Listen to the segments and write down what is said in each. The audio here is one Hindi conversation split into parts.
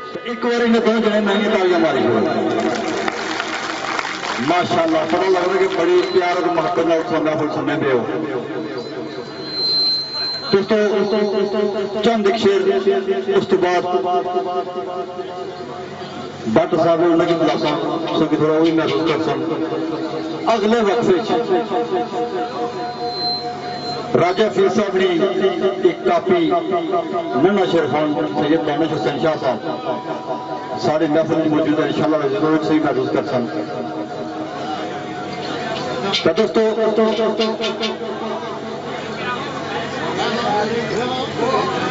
तो एक बार इन्हें दो जने महंगी तालियां मारी हो माशाअल्लाह। पता लग रहा है कि बड़ी प्यार और महत्व नाल सुनना फुल सुनने पे हो दोस्तों। चंद एक शेर उस तो बाद भट्ट साहब ने उन्हें बुलासा सो कि थोड़ा वही महसूस कर सन। अगले वक्फे राजा फीर साहब ने एक कापी नन्ना शेर खान सैयद दानिश हुसैन शाह साहब सारे महफिल में मौजूद है। इंशाअल्लाह जरूर सही महसूस कर सन। तो दोस्तों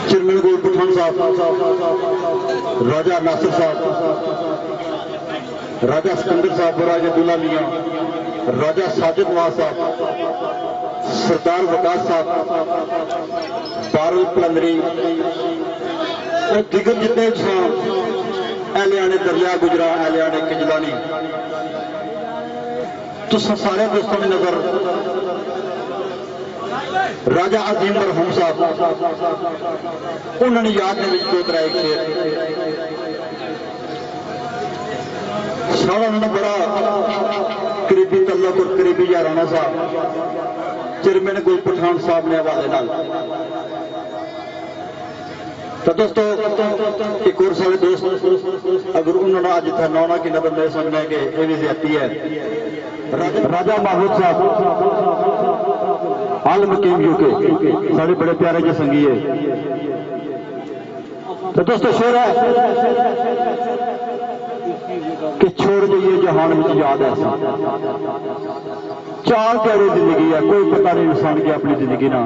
चेयरमैन गोल पठान साहब, राजा नासिर साहब, राजा सिकंदर साहब, राजा अब्दुल्ला मियां, राजा साजिद नवाज साहब, सरदार वकास साहब, बारुल कलंदरी और दिगर जितने एहलियाने दरिया गुजरा, एहलियाने किजलानी, तो सारे दोस्तों की नजर राजा अजीम मरहूम साहब उन्होंने याद ने दो त्रै एक शेर सारा उन्होंने बड़ा करीबी तल्लुक और करीबी याराना साहब चेयरमैन गुल पठान साहब ने हवाले नाल। तो दोस्तों एक और सारे दोस्त अगर उन्होंने अज इतना नौना की नजर नहीं समझना कि ये भी ज्यादती है। राजा महमूद साहब आल मकीम यूके साढ़े बड़े प्यारे जो संगी है। तो दोस्तों शेर है कि छोड़ जाइए जहान में याद है चार प्यारी जिंदगी है, कोई पता नहीं इंसान की अपनी जिंदगी ना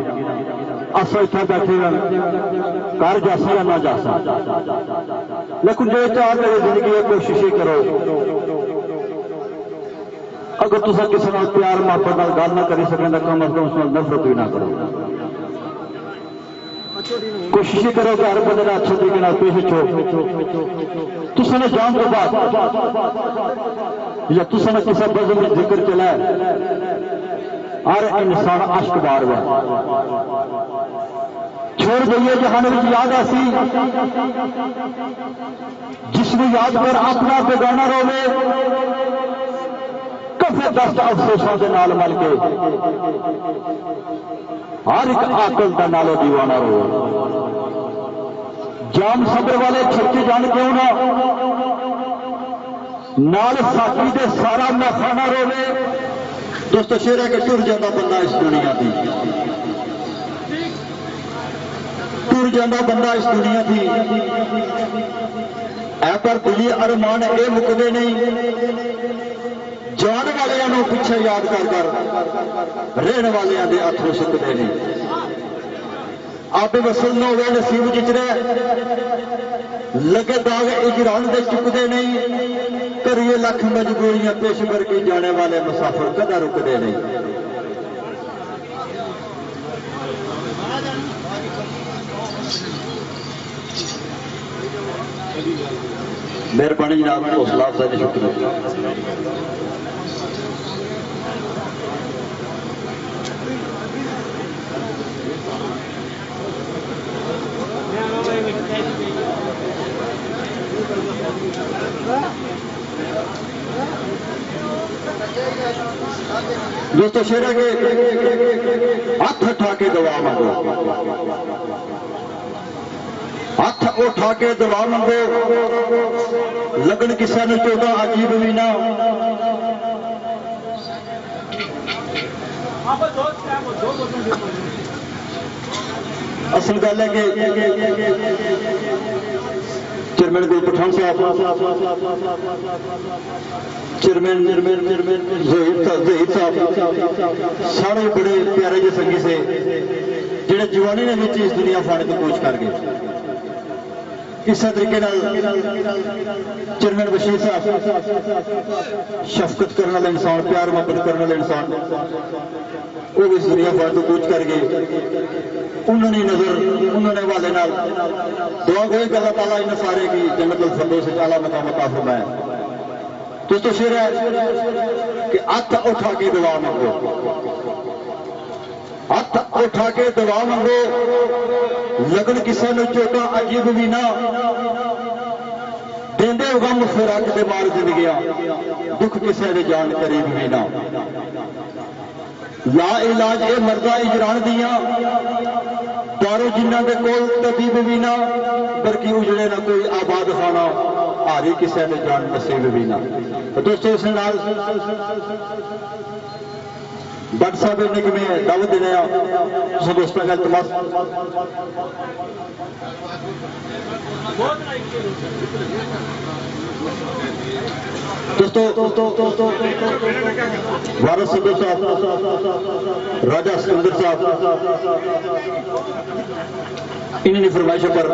अस इतना बैठे घर जासा या ना जासा, लेकिन जो चार प्यारी जिंदगी है कोशिश ही करो। अगर तुम किसी नाल प्यार मोहब्बत नाल गल ना करी सकें तो कम अज कम उस नफरत भी ना करो। कोशिश ही करो कि हर बंदे का अच्छे तरीके पेश हो। तुसने जान के बाद या तुसने किसी बज़म में जिक्र चला हर इंसान अश्क बार हुआ छोड़ जाइए जहान में याद ऐसी जिसमें याद कर अपना बेगाना रोवे कफे दस्त अफसोसों के नाल मल के हर एक आकल का नालो दीवाना रो जाम सबर वाले छड़के जान क्यों ना नाल साकी दे सारा महखाना रोवे। दोस्तों शेर है कि टुर जाता बंदा इस दुनिया की, टुर जाता बंदा इस दुनिया की ऐ पर दिली अरमान ये मुकदे नहीं जान वाले पिछे याद कर कर रहने वाले दे अथरू सुकते नहीं। आपे वसल न हो नसीब जिचरे लगे दाग इजरान दे चुकते नहीं करिए लख मजबूरियां पेश करके जाने वाले मुसाफिर कदा रुकते नहीं। मेहरबानी जनाब हौसला अफजाई शुक्रिया। दोस्तों शेर है कि हाथ उठा के दुआ मांगो, हाथ उठा के दुआ मांगो लगन किसी ने चोटा अजीब भी ना। असल गल है कि चेयरमैन गुल पठान साहब चेयरमैन ज़हीर साहब सारे बड़े प्यारे जो संगी से जिहड़े जवानी ने इस दुनिया फाने की कोशिश कर गए। इस तरीके चेयरमैन बशीर साहब शफकत करने वाला इंसान, प्यार मोहब्बत करने वाला इंसान वो भी इस दुनिया फाने को कोशिश कर गए। उन्होंने नजर उन्होंने वाले नाल दुआ कोई गल ताला इन सारे की जन्नत अल फिरदौस आला मकाम अता फरमाए। दोस्तों शेर है कि हाथ उठा के दुआ मांगो, हाथ उठा के दुआ मांगो लगन किसी ने चोटा अजीब भी ना। गम फिराक दे मार जिंदगियां दुख किसे दे जान करीब भी ना ला इलाज ए मर्दा इजरान दिया दारो जिन्ना दे कोल तबीब भी ना बल्कि उजड़े ना कोई आबाद खाना हारी किसे दे जान नसीब भी ना। तो दोस्तों इस नाल भट्ट साहब ने कि मैं दावत देने उस दोस्तों का इल्तमास दोस्तों वारस सदर साहब राजा सिकंदर साहब इन्होंने फरमाइशों पर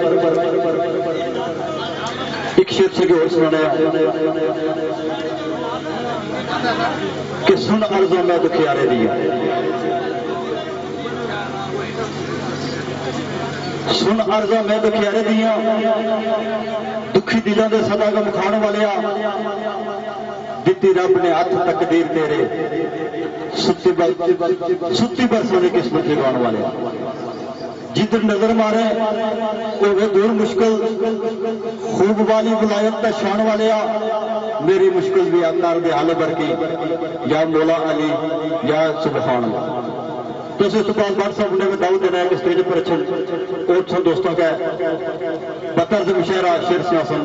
एक शेर से और सुनाया कि सुन अर्ज़ों में दुखियारे दिया सुन अर्ज़ों में दुखियारे दिया दुखी दिलों के सदा गम खाने वाले दिती रब ने हथ तकदीर तेरे सुत्ती पर सोने किस्मत जगाने वाले जिधर नजर मारे वो वे दूर मुश्किल खूब वाली विलायत का शान वाले मेरी मुश्किल भी अतार दे हाल भर की या मौला अली या सुबहान तो इस बाद भट्ट साहब ने दावत देना है कि स्टेज पर अच्छे और दोस्तों का बतर से मुशायरा शेर सियासन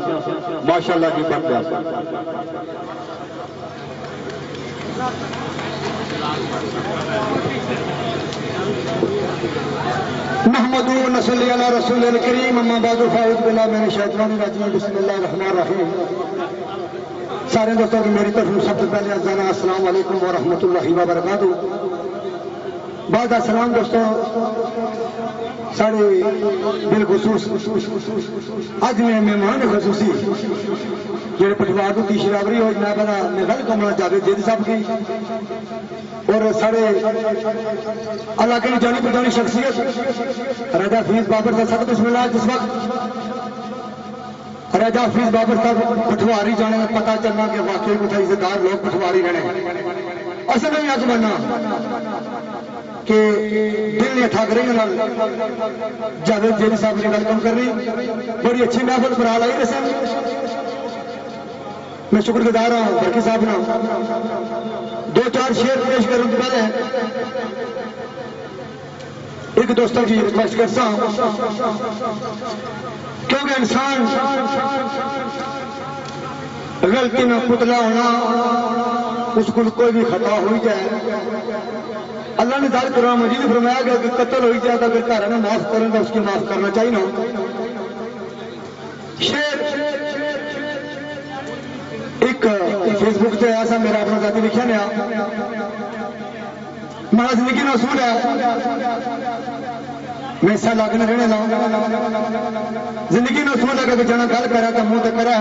माशाल्लाह जी बढ़ महमदू नसल्ली अला रसूल करीम अम्मा बादु फाउज बिल्लाह मिन शैतानिर रजीम बिस्मिल्लाहिर रहमानिर रहीम। सारे दोस्तों की मेरी तरफ सबसे पहले अज़ाना अस्सलाम वालेकुम व रहमतुल्लाहि व बरकातहू। बाद अस्सलाम दोस्तों सारे बिलखुसूस अज में मेहमान खसूसी जेड़े पटवार की शरावरी हो जनाब मैं गल कमना चाहते जिद साहब की और सारे इलाके की जानी पहचानी शख्सियत राजा हफीज बाबर साहब सख्त बिस्मिल्लाह। जिस वक्त राजा हफीज बाबर साहब पटवारी जाने में पता चलना कि वाकई कुछ इज्जतदार लोग पटवारी रहने असल में अज बनना कि दिल ने ठग रही जावेद जेरी साहब ने वेलकम कर रही बड़ी अच्छी महफिल बना लाई रसन मैं शुक्रगुजार हूं बरकी साहब ना दो चार शेर पेश करने के पहले एक दोस्तों की रिक्वेस्ट करता हूं क्योंकि इंसान गलती में पुतला होना उसको कोई भी खता हो जाए अल्लाह ने जाहिर कुरान मजीद में फरमाया कि अगर कत्ल हो जाए तो अगर घर में माफ करें तो उसकी माफ करना चाहिए ना। शेर एक फेसबुक से ऐसा मेरा अपना जाति लिखा नया मेरा जिंदगी में असूल है मैं इस लागे रहने लाऊंगा जिंदगी में असूल है कि जना गल करा तो मुंह तक करा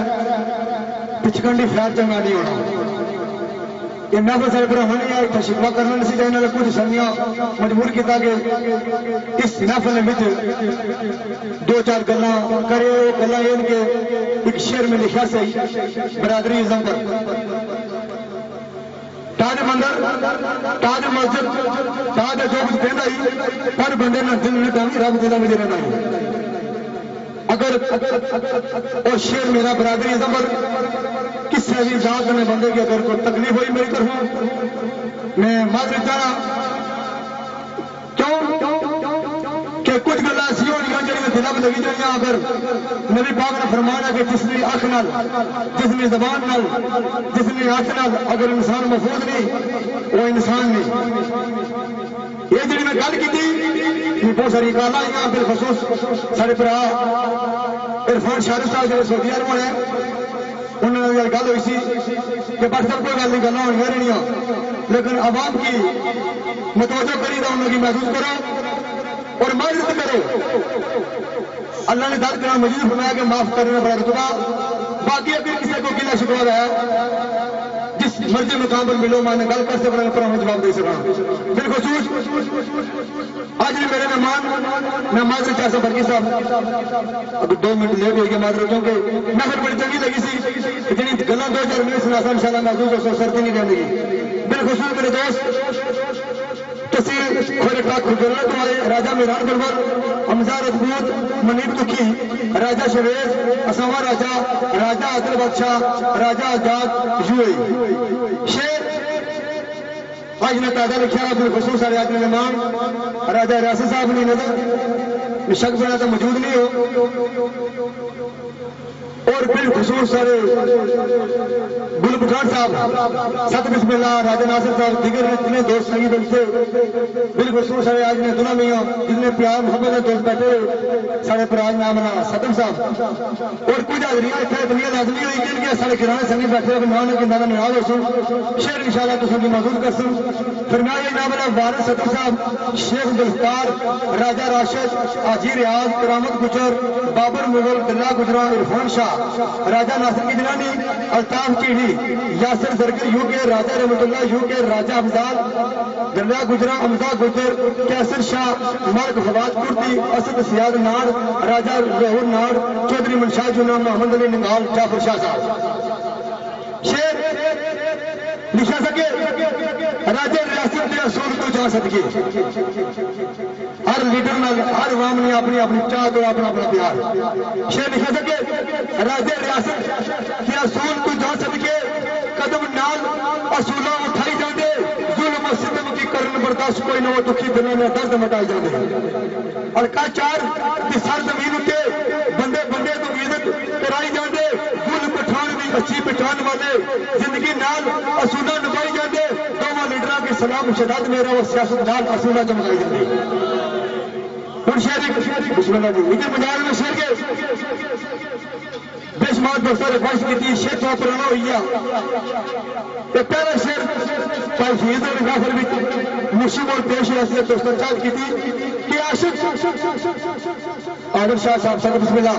पिछकंडी फैर चंगा नहीं होना ये महफिल सारे पर होनी है इतना शिकवा करना नहीं चाहिए कुछ समिया मजबूर किया कि इस महफिल में दो चार गल्ला करे गल्ला इनके एक शेर में लिखा सही बरादरी इज़म पर ताज मंदिर ताज मस्जिद ताज जो कुछ देना ही हर बंदे ने दिल में कभी रब दिला मुझे रहना है अगर और शेर मेरा बरादरी इज़म पर किसी भी जात में बंदे की अगर कोई तकलीफ हुई मेरी तरफ मैं माजरत चाहना क्यों कि कुछ गल्ला ऐसी होनी जी दिल में लगी जाइए अगर नबी पाक ने फरमाया कि जिसमें अख नाल जिसमें जबान नाल जिसमें हाथ नाल अगर इंसान महफूज नहीं वो इंसान नहीं ये जी मैं गल की बहुत सारी गल आई बिलखसूस सारे भरा इरफान शारिफ साहब जो सऊदी अरब है उन्होंने गल हुई सी कि बट सब कोई गल नहीं गल्लां होनी रहनियां लेकिन आवाम की मुतवज्जो करी तो उन्होंने महसूस करो और मदद करो। अल्लाह ने दाद कुरान मजीद फरमाया कि माफ करने बड़ा रुतबा बाकी अगर किसी को गिला शिकवा है जिस मर्जी मुकाम पर मिलो मैंने गल कर सकता पर हमें जवाब दे सका बिल्कुल आज भी मेरे मेहमान मैं माजरत चाहता बरकी साहब अगर 2 मिनट लेट हो गया माजरत क्योंकि मैं फिर बड़ी चंगी लगी सी जी गल्ला 2-4 मिनट सुना इंशाल्लाह महसूस हो सर्दी नहीं रहती बिल्कुल मेरे दोस्त तहसील खोरेका खुजरला तो आए राजा मीरान गलवर हमजा रजपूत मनीब तुखी राजा शवेज असवा राजा राजा आदिल बादशाह राजा आजाद यूए शेर आज ने ताजा लिखा अब्दुल खसूस सारे आदमी मेहमान राजा रियासत साहब ने नजर शक बना तो मौजूद नहीं हो और बिल खसूस सारे गुल पठान साहब सत बिस्मिल्लाह राजा नासिर साहब दिगर इतने दोस्त संगी बनते बिल खसूस सारे आज ने दुना मियाँ जितने प्यार मोहब्बत दोस्त बैठे सारे पराज नाम ना सदम साहब और कुछ हाजरियां इतने दुनिया लाजमी हुई जिनके सारे किराने संगी बैठे नाम के नाम निहाल हो सुन शेर इंशाल्लाह तो संगी मौजूद कर सुन फरमाया नाम ना वारिस सदम साहब शेख जुल्फकार राजा राशिद हाजी रियाज करामत गुजर बाबर मुगल दिल्ला गुजरा इरफान शाह राजा नासिर की दिलानी अल्ताफ चीड़ी यासिर जरगर यूके राजा रहमतुल्लाह यूके राजा अफजाल गल्ला गुजरा अमजा गुजर कैसर शाह मर्ग फवाद कुर्ती असद सियाद नाड़ राजा लाहौर नाड़ चौधरी मनशाह जुना मोहम्मद अली निगाल जाफर शाह साहब शेर लिखा सके राजा रियासत के असूल को जा सके हर लीडर नाल हर वाम ने अपनी अपनी चाह तो अपना अपना प्यार शेर लिखा सके राजा रियासत के असूल को जा सके कदम नाल असूला उठाई जाते जुल्म सितम की करन बर्दाश्त कोई न हो दुखी दिलों में दर्द मटाई जाते और का चार कि सर जमीन उठे बंदे बंदे तो इज्जत कराई जाते गुल पठान भी अच्छी पहचान वाले जिंदगी नाल असूला निभाई जाते दोवां लीडर की सलाम शदाद मेरा वो सियासत नाल असूला चमकाई जाती बिस्मिल्लाह जी इधर पंजाब में शेर के बेशुमार दोस्तों ने ख्वाहिश की शेर तो पुराना हो गया पहला शेर भाई फीस गाफर भी मुशीम और पेश हैसियत दोस्तों चाल की थी कि आशिक आदिल शाह साहब सब बिस्मिल्लाह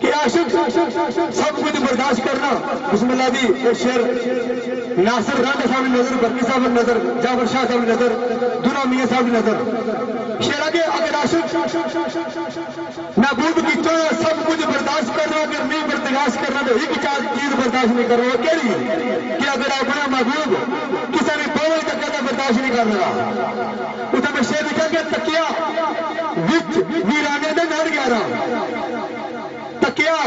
कि आशिक सब कुछ बर्दाश्त करना बिस्मिल्लाह जी ये शेर नासिर राजा साहब नजर बरकी साहब नजर जाफर शाह साहब नजर दुना मियां साहब नजर शेर आगे अगर आशिक महबूब की तो सब कुछ बर्दाश्त करना अगर नहीं बर्दाश्त करना तो एक चीज बर्दाश्त नहीं कर रहा केड़ी कि अगर अपना महबूब किसी ने बोल तक बर्दाश्त नहीं कर रहा उसे मैं शेर लिखा कि तकिया विच वीराने दे नाल ग्यारा तकिया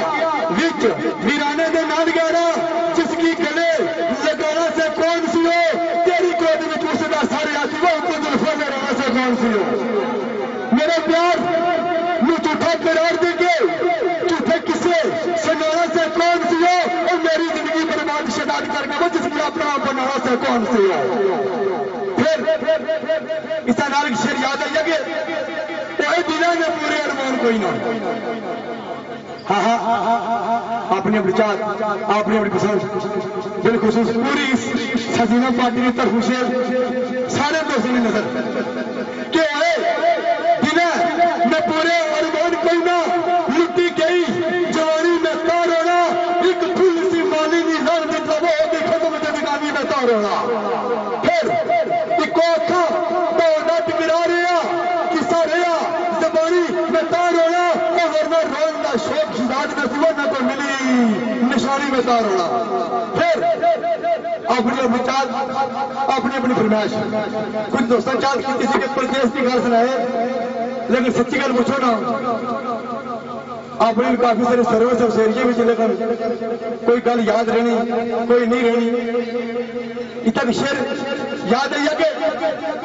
विच वीराने दे नाल ग्यारा जिसकी गले लगाना से कौन सी हो तेरी गोद में उसका सारे आती वो जुल्फों में रहना से कौन सी हो मेरे प्यार नु झूठा करार देंगे झूठे किसे सुनाना से कौन सी हो और मेरी जिंदगी बर्बाद शदाद करके वो जिसकी अपना बनाना से कौन सी हो फिर इस नाल शेर याद आई कि दिला ने पूरे अरमान कोई ना हाँ हाँ अपनी अपनी चाहत अपनी अपनी पसंद बिलखुसूस पूरी हसीना पार्टी की तरफ शेर सारे दोस्तों ने नजर कि दिला में पूरे अरमान कोई ना लुटी गई जवानी में तार होना एक फुल सी माली निशान मतलब वो देखो तो मुझे दिखानी में तार होना फिर इको था तो नट गिरा रहा किसा रहा जबानी में तार होना और वरना रोन का शोक शिदात में सिवा न तो मिली निशानी में तार होना फिर अपनी अपनी चाल अपनी अपनी फरमाइश कुछ दोस्तों चाल किसी के प्रदेश की गल सुनाए लेकिन सच्ची गल पूछो ना आपने काफी सारे सर्वे सब सेरिए में लेकिन कोई गल याद रहनी कोई नहीं रहनी इतना शेर याद है कि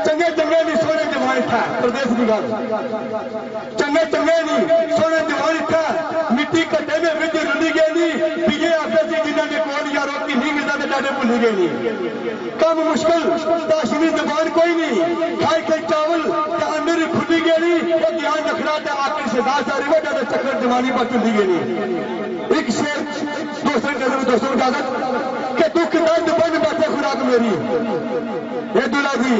चंगे चंगे नहीं सोने जवान था प्रदेश की गल चंगे चंगे नहीं सोने जवान था मिट्टी कट्टे में विच रुली गई नहीं पीजे आते सी जिन्होंने कोल यारों की नहीं मिलता तो डाटे भूली गई नहीं कम मुश्किल दाशनी जबान कोई नहीं खाई खाई चावल अंदर खुली गई नहीं वो ध्यान रखना तो आखिर से दास आ रही वो डाटे चक्कर जवानी पर चुली गई नहीं एक शेर दूसरे कदम दोस्तों की आदत कि दुख दर्द बन बैठे खुराक मेरी ये दूल्हा जी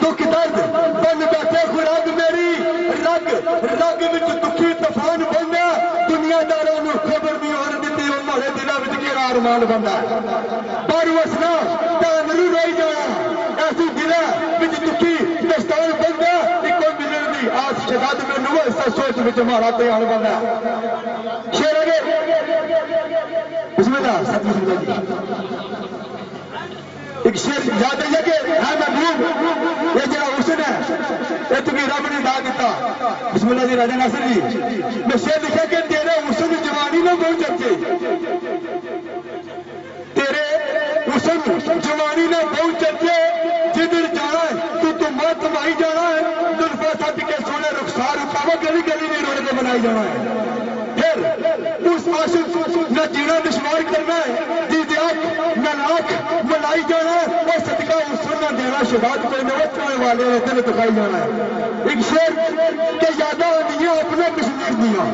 दुख दर्द बन बैठे खुराक मेरी रग रग विच दुखी तूफान बनना दुनियादारों को खबर नहीं होने दी हमारे दिलों में केड़ा अरमान बनना पर वसना तानरू रोई जाना ऐसी दिला विच दुखी दस्तान बनना इको मिलन दी आस शदाद में नुआ इस सोच विच हमारा तैयार बनना शेर आगे बिस्मिल्लाह सब बिस्मिल्लाह जी एक शेर याद है कि है महबूब ये जरा हुसन है ये तुम्हें रब ने दा दिता बिस्मिल्लाह जी राजा नासिर जी मैं शेर लिखा कि तेरे हुसन जवानी में बहुत चर्चे तेरे हुसन जवानी ने बहुत चर्चे जिधर जाना है तू मत तबाही जाना है दुल्फा सट के सोने रुखसार उठावा गली गली में रोड पे बनाई जाना है फिर उस आशिक न जीना दुश्वार करना है जिसकी आंख न लाख मलाई जाना है और सदका उसर न देना शुदात कोई न बचने वाले रहते ने दिखाई जाना है एक शेर के यादा आंदियां अपने कश्मीर दियां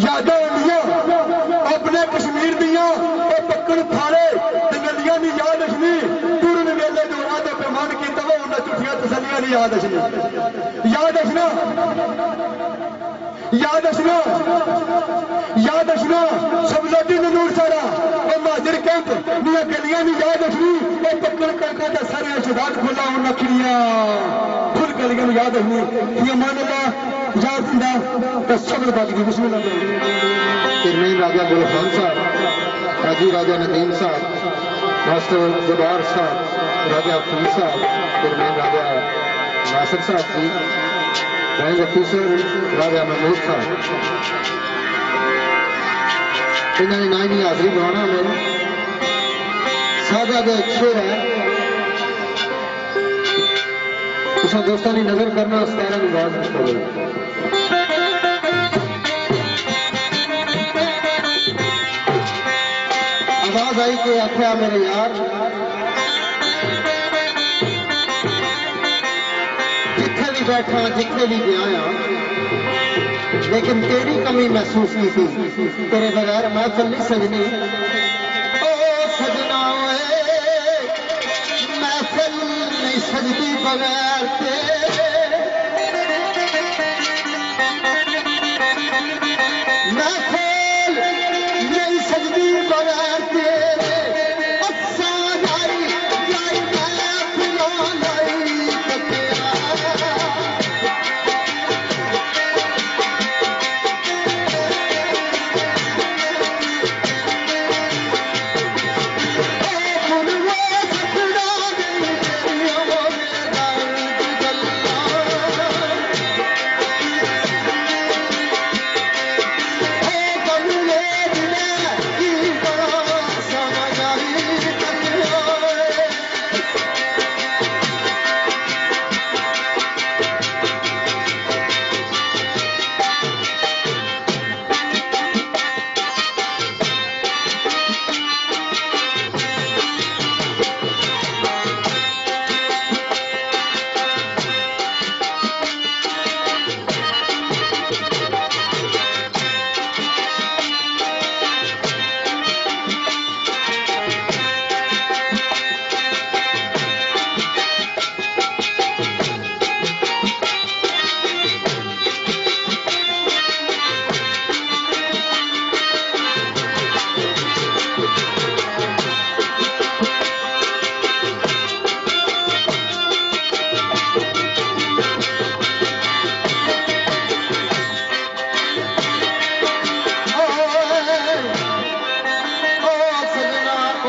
यादा आंदियां अपने कश्मीर दियां और पक्कड़ थाले दंगलियां दी याद अशनी पूर्ण मेले दौरान तो पैमान कीता वो उन्हें झूठियां तसलियां दी याद अशनी याद अशना सबलती नूर सारा और माजिर कैंप निया गलियां दी याद अशनी और पक्कड़ कड़का दा सारे शुदात खुला उन नखरियां फुल गलियां दी याद अशनी ये मान अल्लाह याद इंदा का सब्र बाकी दी बिस्मिल्लाह तिरमीन राजा गुल खान साहब हाजी राजा नदीम साहब मास्टर जबार साहब राजा फूल साहब तिरमीन राजा नासिर साहब जी रैंक ऑफिसर राजा महमूद साहब इन्होंने ना ही हाजरी बनाना मेरे सादा का एक शेर है उस दोस्तों की नजर करना सतारा की आवाज करो आवाज आई कि आख्या मेरे यार जिथे भी बैठा जिथे भी गया लेकिन तेरी कमी महसूस नहीं थी तेरे बगैर महफिल नहीं सजनी ओ सजना महफिल नहीं सजती बगैर महफिल नहीं सजती बगैर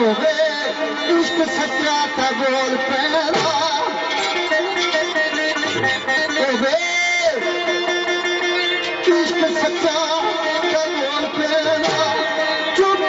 इश्क सच्चा था बोल पैदा इश्क सच्चा था बोल पैदा चुप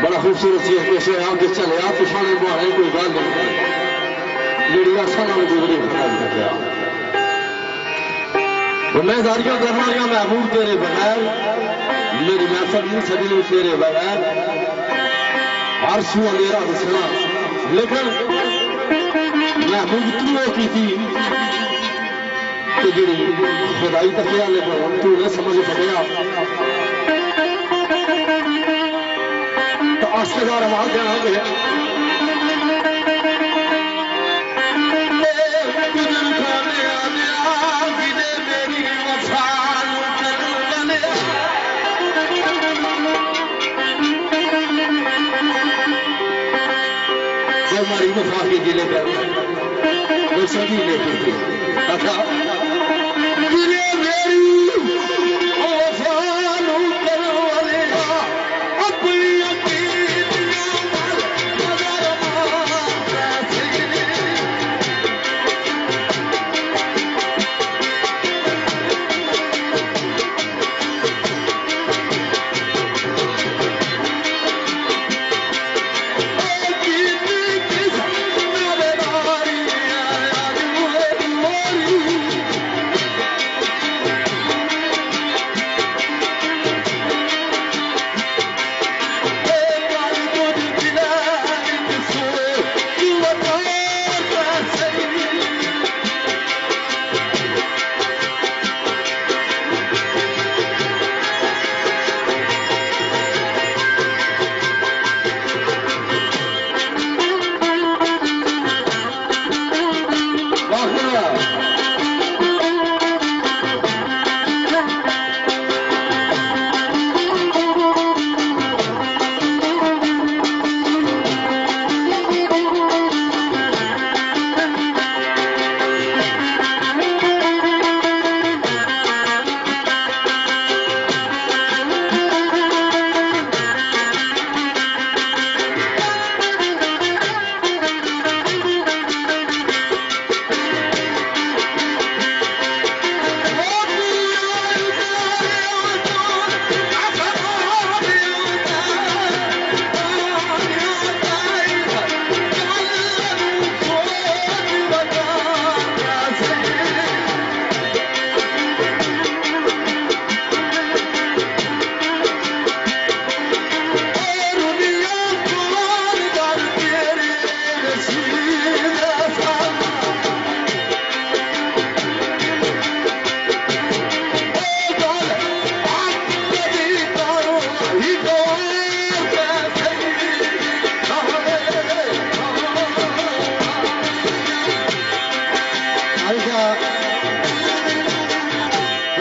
बड़ा खूबसूरत चीज कैसे आप जिस चले आप पिछाने बुआने कोई गल नहीं लीड़िया सारा गुजरी खत्म तो मैं जारिया करना या महबूब तेरे बगैर मेरी महफिल नहीं सजनी तेरे बगैर हर सू अंधेरा हंसना लेकिन महबूब तू की थी कि जी खुदाई तक वाले तू ने समझ पड़िया तो आस्तेदार आवाज देना गया हमारी वफा के जिले पर वो सभी लेके अच्छा जिले मेरी वफा नु करो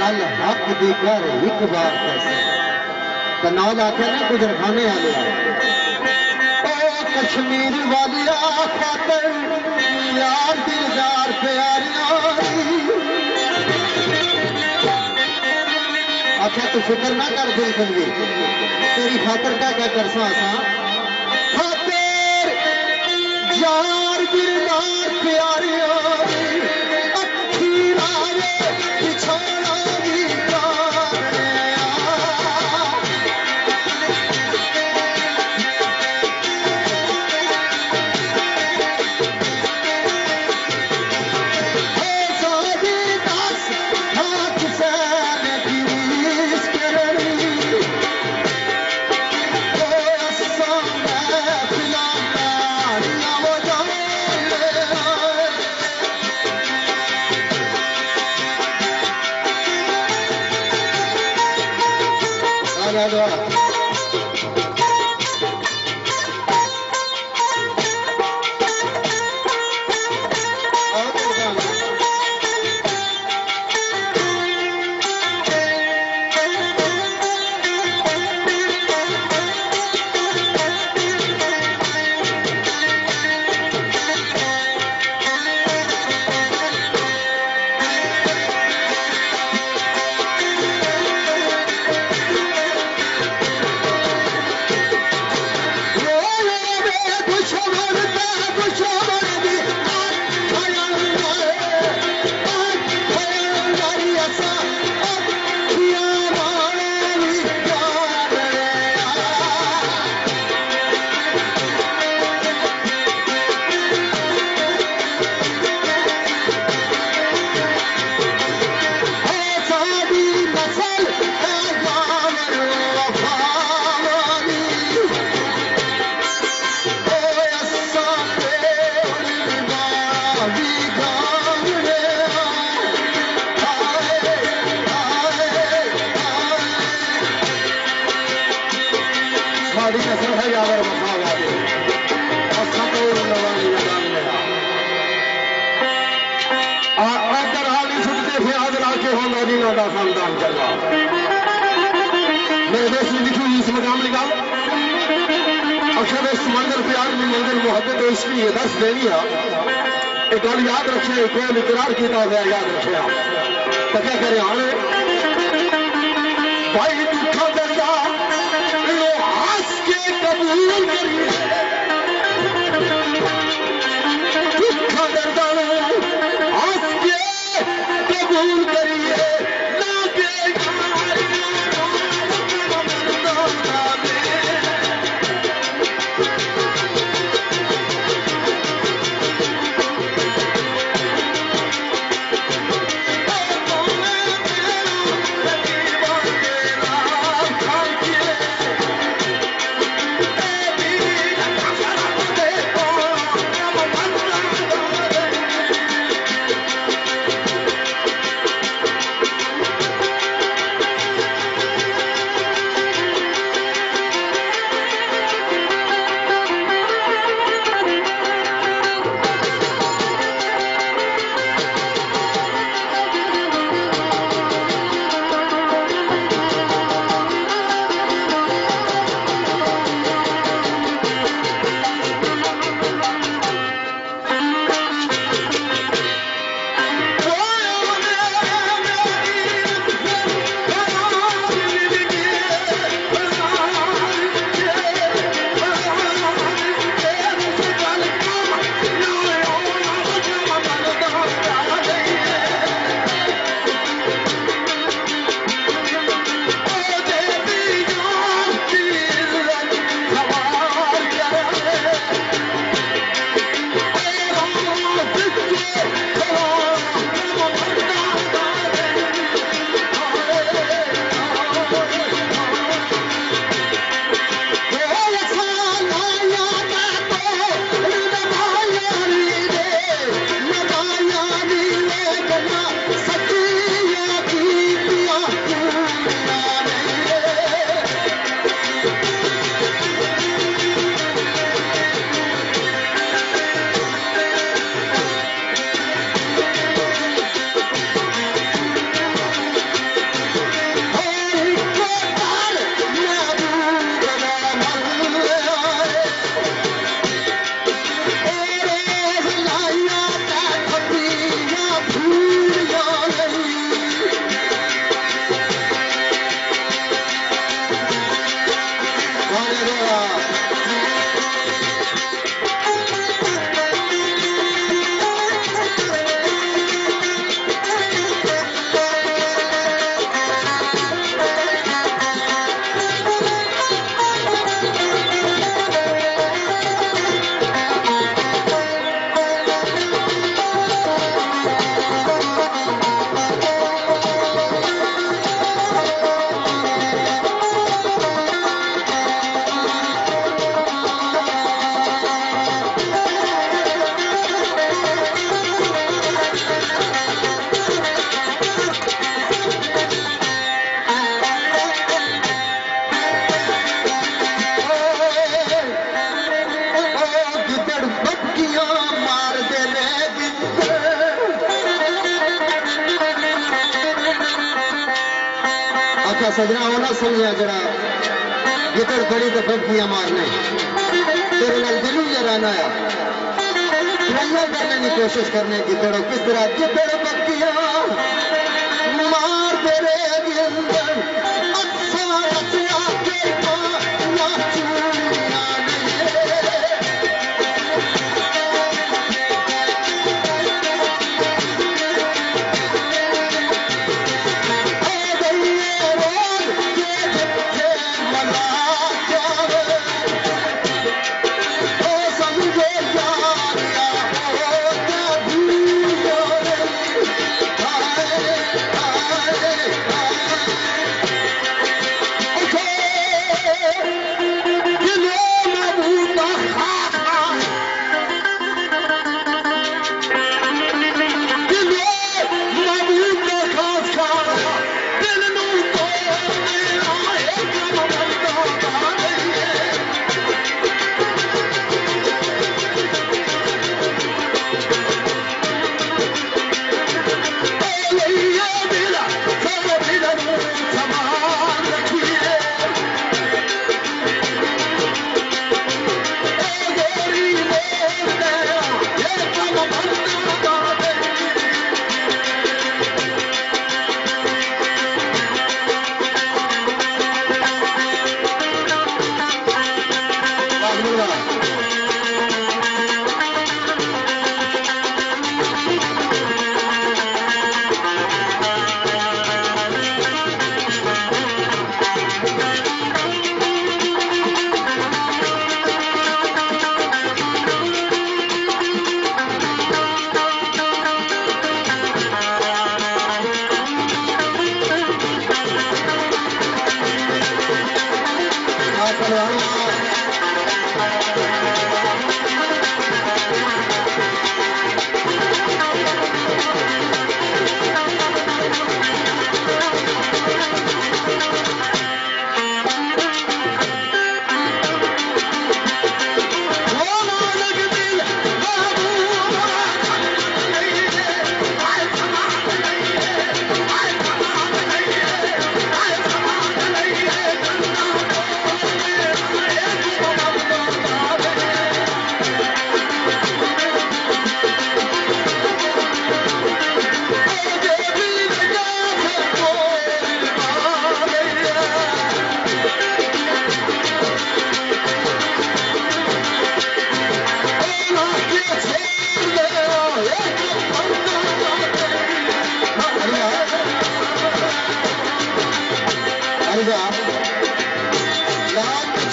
वाले अपनी कर एक बार कैसे कनाल आके ना गुजरखाने वाले कश्मीर वाले खातर यार दिलदार प्यारियां अच्छा तू फिक्र ना कर बिल्कुल भी तेरी खातर क्या कर खातर यार दिलदार प्यारियां साड़ी कसर है यावर मसावादे असतोल नवानी लगान गया आकर हाली सुनते थे आज राके हो मदीना का खानदान चला मेरे दोस्त ने लिखी हुई इस मकाम निकाल अक्षर इस मंदिर प्यार में मंदिर मोहब्बत तो इसकी ये दस देनी है एक गल याद रखे कौन इकरार किया है याद रखे तो क्या करें आने भाई दुखा दर्दा लो हंस के कबूल करिए दुखा दर्दा लो हंस के कबूल करिए ना के सजना होना समझा जरा गिदड़ बड़ी तो बब्बियां मारने तेरे नाल दिलू जराना है ट्राइया करने की कोशिश करने गिदड़ों किस तरह गिदड़ बब्बियां मार दे रे गिदड़ अच्छा अच्छा के ना चूड़ियां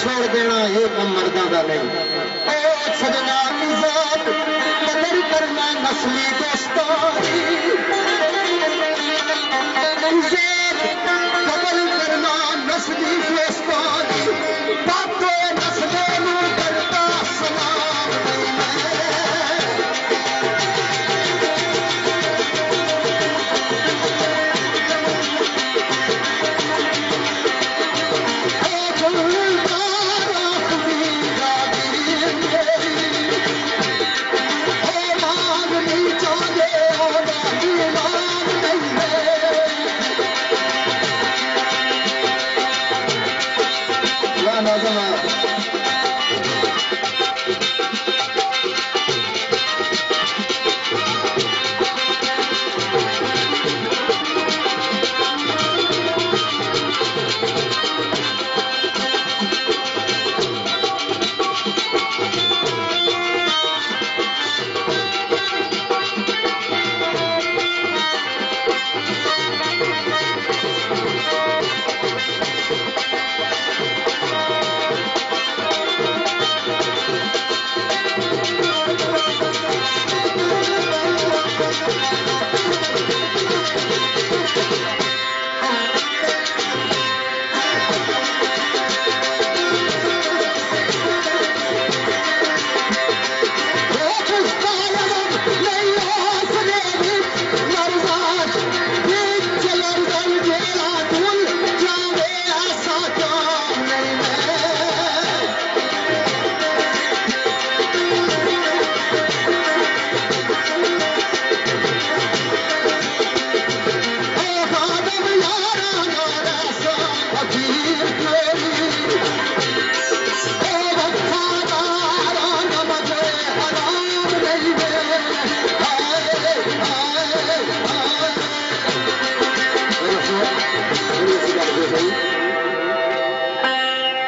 छोड़ देना ये कम मर्दा का नहीं। ओ सजना की जात कदर करना नस्ली दोस्तारी, कदर करना नस्ली दोस्तारी, बातें नस्ले नू करता सलाम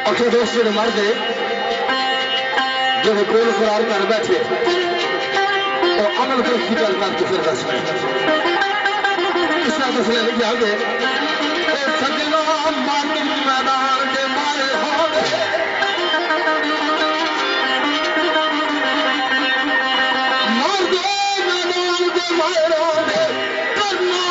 अठे दोस्त जो मर गए जो कोल फरार कर बैठे तो अमल को की गल करके फिर दस इसका मसला लिखा है सजना मन मैदान के मारे हो मर दो मैदान के मारे हो करना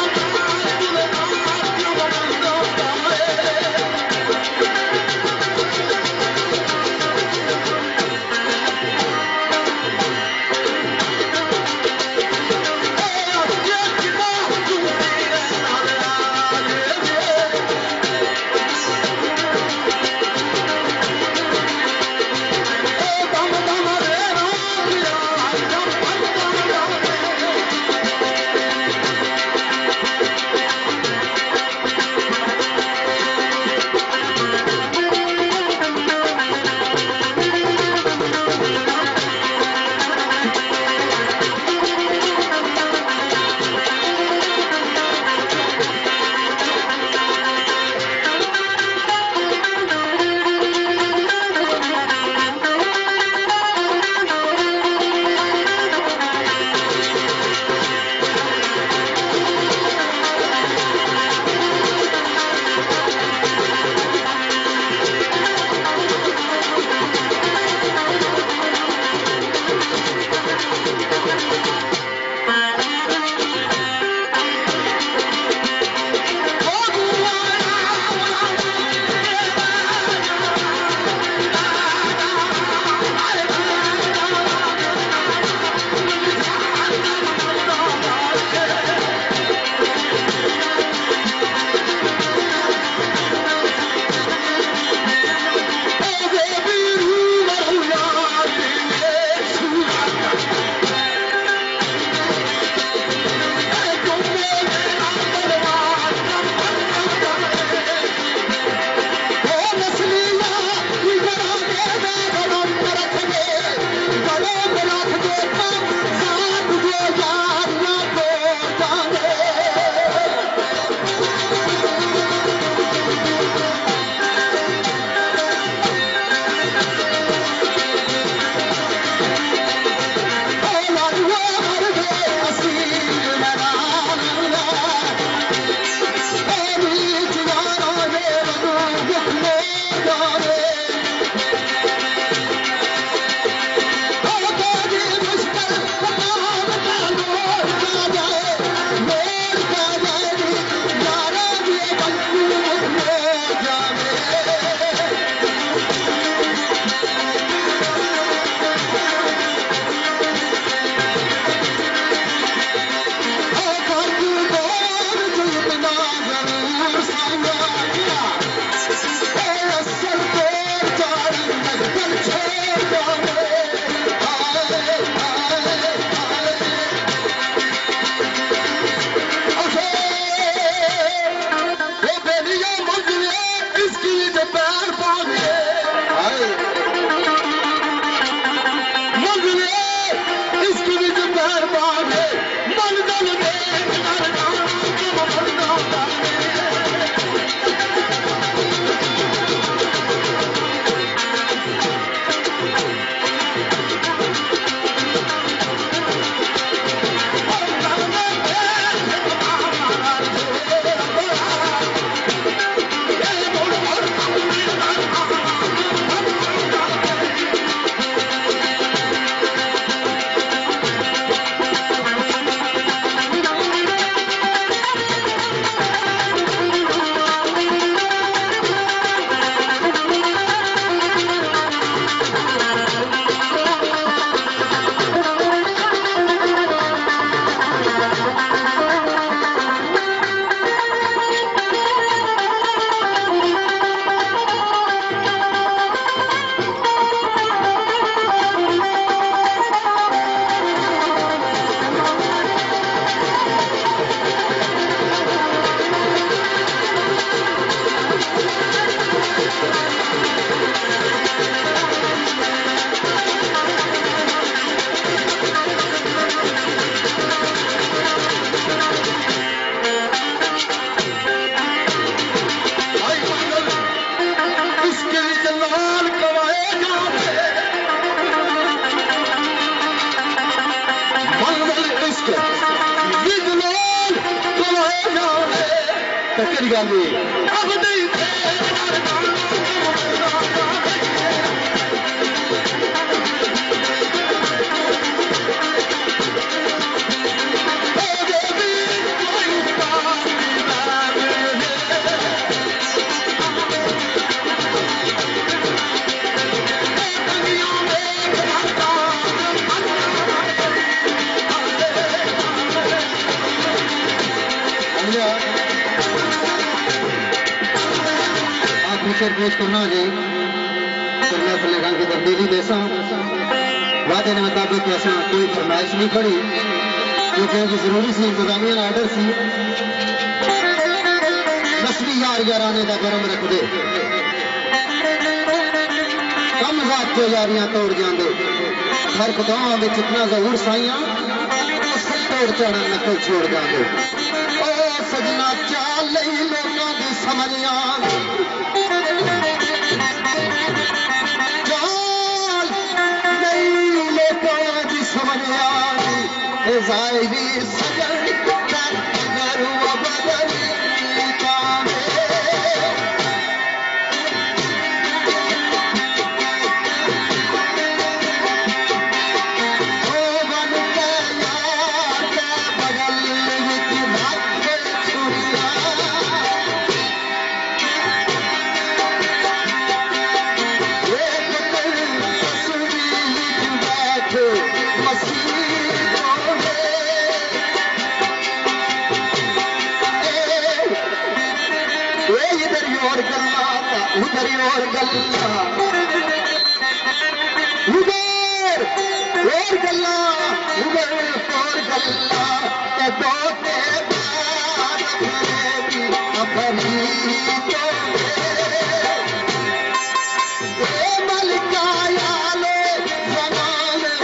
इश्क जलाल कवाए जावे मंगल इश्क जलाल कवाए जावे तकरी गाली अब नहीं पेश करना जी करना फलेगान की तब्दीली देसा वादे ने मुताबिक ऐसा कोई फरमाइश नहीं खड़ी क्योंकि उनकी जरूरी सी इंतजामिया आर्डर सी नस्ली यार याराने का गरम रख दे कम जात को यारियां तोड़ जाते हर कदम में इतना जरूर साइया तोड़ चढ़ नकल छोड़ जाते ओ सजना चाल लोगों की समझ ज़ाहिरी सजन नरू बदनी कावे ओ बन के यार के बगल विच भागे छुरिया एक दिन तस्वीर बैठे मसीह उधर और गल्ला उधर और गल्ला उधर और गल्ला के दो के बाद मेरी अपनी तो ए मलका याले जमाने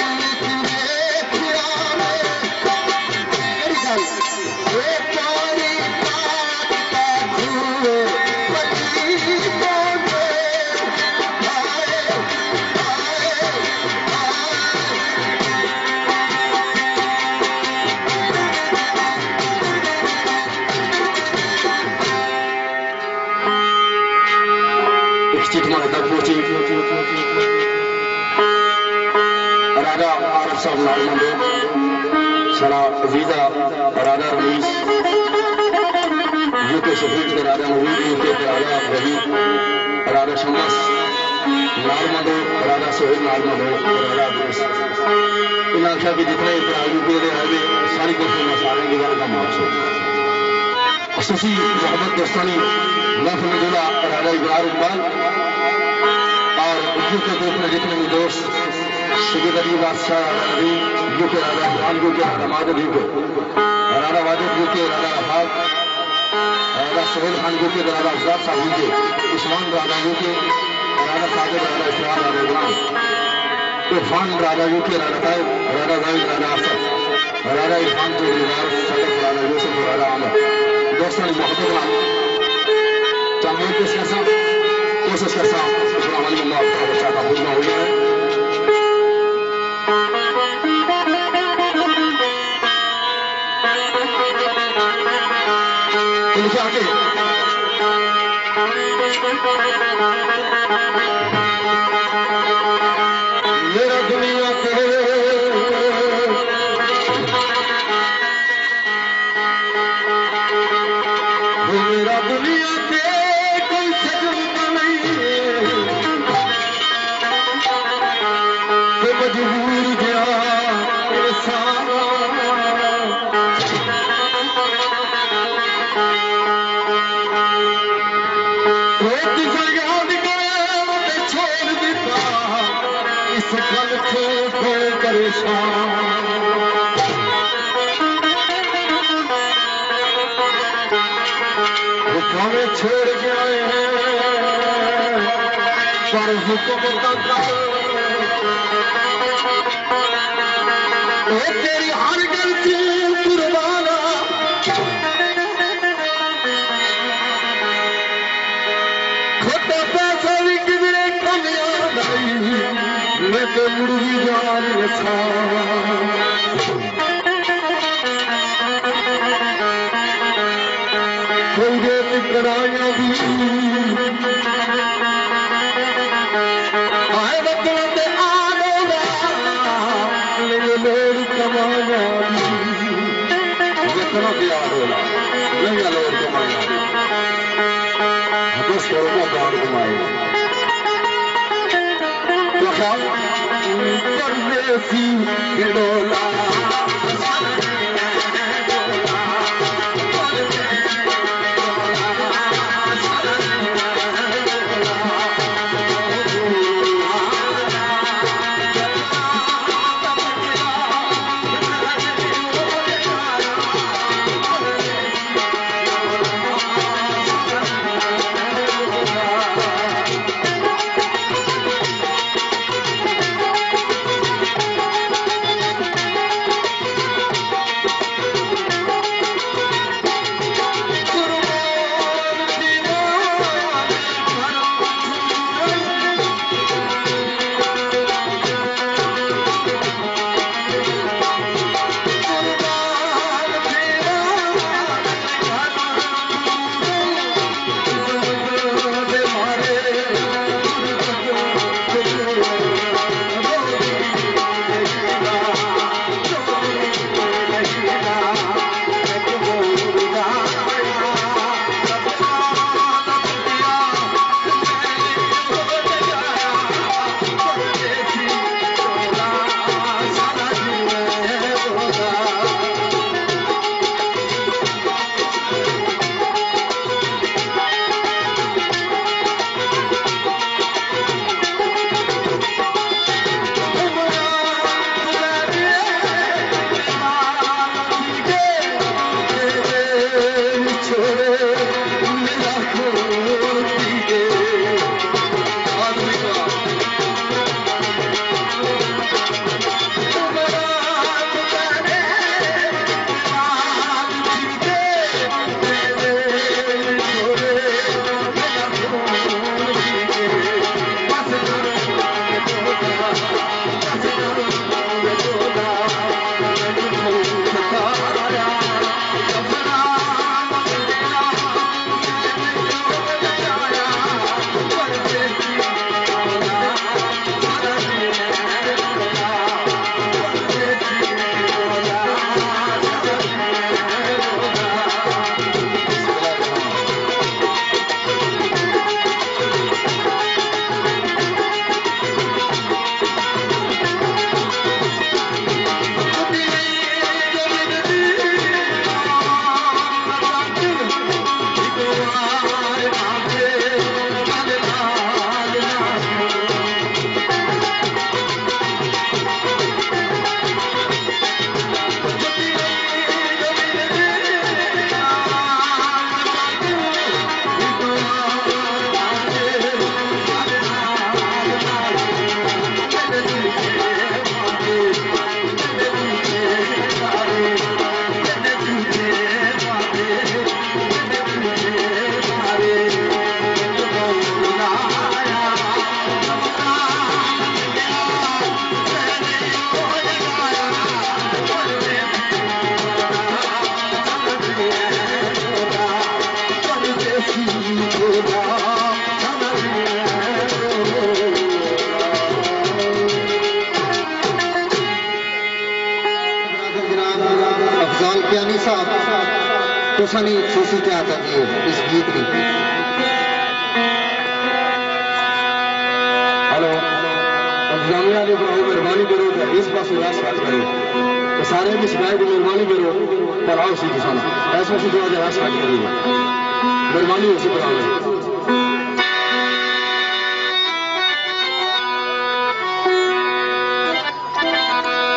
में खियाले मेरी गल ए पानी बात का हुए राजा आरफ साहब नालमंदे सना वीजा राजा रमीज यूके शफीक के राजा नवीद यूके के राजा रवि राजा शमस नालमंदे राजा सोहेल नालमंदे राजा अब्दुस इन आख्या कि जितने यूके के है सारी कोशिश में सारे की गल का मार्च अससी मोहम्मद दोस्तानी महफूजुल्ला राजा इकरार इकबाल और यूके ग्रुप में जितने भी दोस्त सैयद अली बादशाह अली यूके राजा खान यूके राजा माजिद यूके राजा वाजिद यूके राजा रफाक राजा सोहेल खान यूके राजा अफजाद साहब यूके उस्मान राजा यूके राजा साजिद राजा इस्लाम राजा गुलाम इरफान राजा यूके राजा ताइब राजा जाहिद राजा असद राजा इरफान चौधरी सदक राजा यूसुफ राजा आमद दोस्तों ने मोहब्बत चाहे कोशिश कर सा वाली अल्लाह का बच्चा का पूरा हो जाए मेरा दुनिया के मेरा दुनिया के कोई तजुर्बा नहीं मजबूर गया रोटी फरियाद छोड़ दिता इस गल को परेशान हुक्म छोड़ गया पर हुक्म तेरी हर गलती कुर्बाना खोटा पैसा भी तुसानी सूसी क्या करती है इस गीत की। हेलो इंतजामिया ने बनाओ मेहरबानी करो तो इस पास रास काट करो तो सारे की शिकायत मेहरबानी करो पर आओ सी किसान ऐसा सी जो रास काट करो मेहरबानी उसी पर आओ।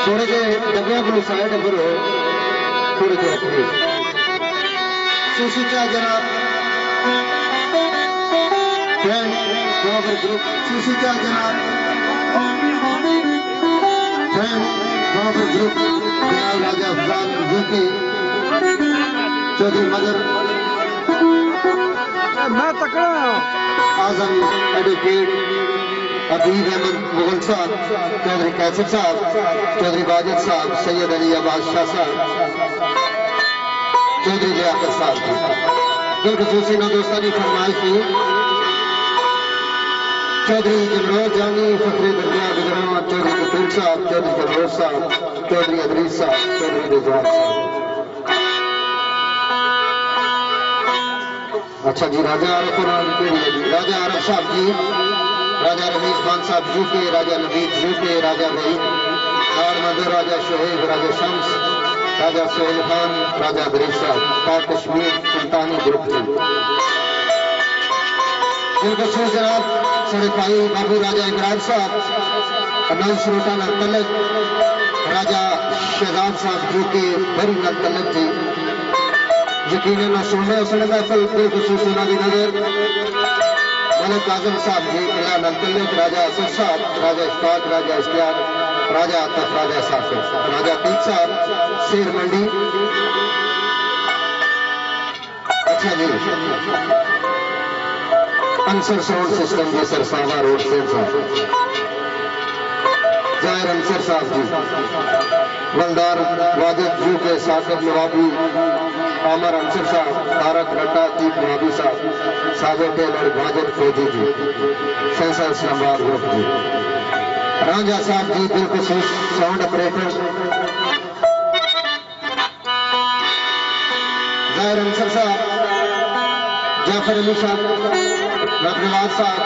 थोड़े के डब्बियां को साइड पर थोड़े को रखिए। सूसी क्या जनाब फ्रेंड खबर ग्रुप सूसी क्या जनाब फ्रेंड खबर ग्रुप जनाब राजा अफजाल यूके चौधरी मदर मैं तकड़ा आजम एडवोकेट हबीब अहमद मुगल साहब, चौधरी कैसर साहब, चौधरी वाजिद साहब, सैयद अली अब्बास शाह साहब, चौधरी लियाकत साहब की बिलखसूसी ना दोस्तानी फरमाइश थी। चौधरी जमरोज जानी, फखरे दरिया गुजरान, चौधरी कपूर साहब, चौधरी जमरोज साहब, चौधरी अदरीस साहब, चौधरी रिजवान साहब। अच्छा जी, राजा आरफ राजा आरफ साहब जी, राजा रमीज खान साहब यूके, राजा नवीद यूके, राजा वहीद मदर, राजा शोहेब, राजा शम्स, राजा सोहेल खान, राजा बरीश साहब, पाक कश्मीर सुल्तानी ग्रुप जी। बिलखसूस जनाब साढ़े भाई बाबू राजा इमरान साहब, अनल सुल्तान तलक, राजा शहजाद साहब यूके, बरी नल तलक जी। यकीनन सुनने सुनने महफिल बिलखसूस नदी नगर मलिक आजम साहब जी, किला नलतल्लक, राजा असद साहब, राजा इश्फाक, राजा इश्तियाक, राजा आतफ, राजा साफिर, राजा तीक साहब, शेर मंडी। अच्छा जी, अंसर साउंड सिस्टम जी, सरसावा रोड से साहब, जाहिर अंसर साहब जी, वलदार वाजिद जू के साकिब नवाबी, आमर अंसर साहब, तारक रट्टा चीफ नवाबी साहब, साबिर टेलर वाजिद फौजी जी, फैसल इस्लामाबाद ग्रुप जी। राजा साहब जी बिलखसूस साउंड ऑपरेटर, जाहिर अंसर साहब, जाफर अली साहब, रबनवाज साहब,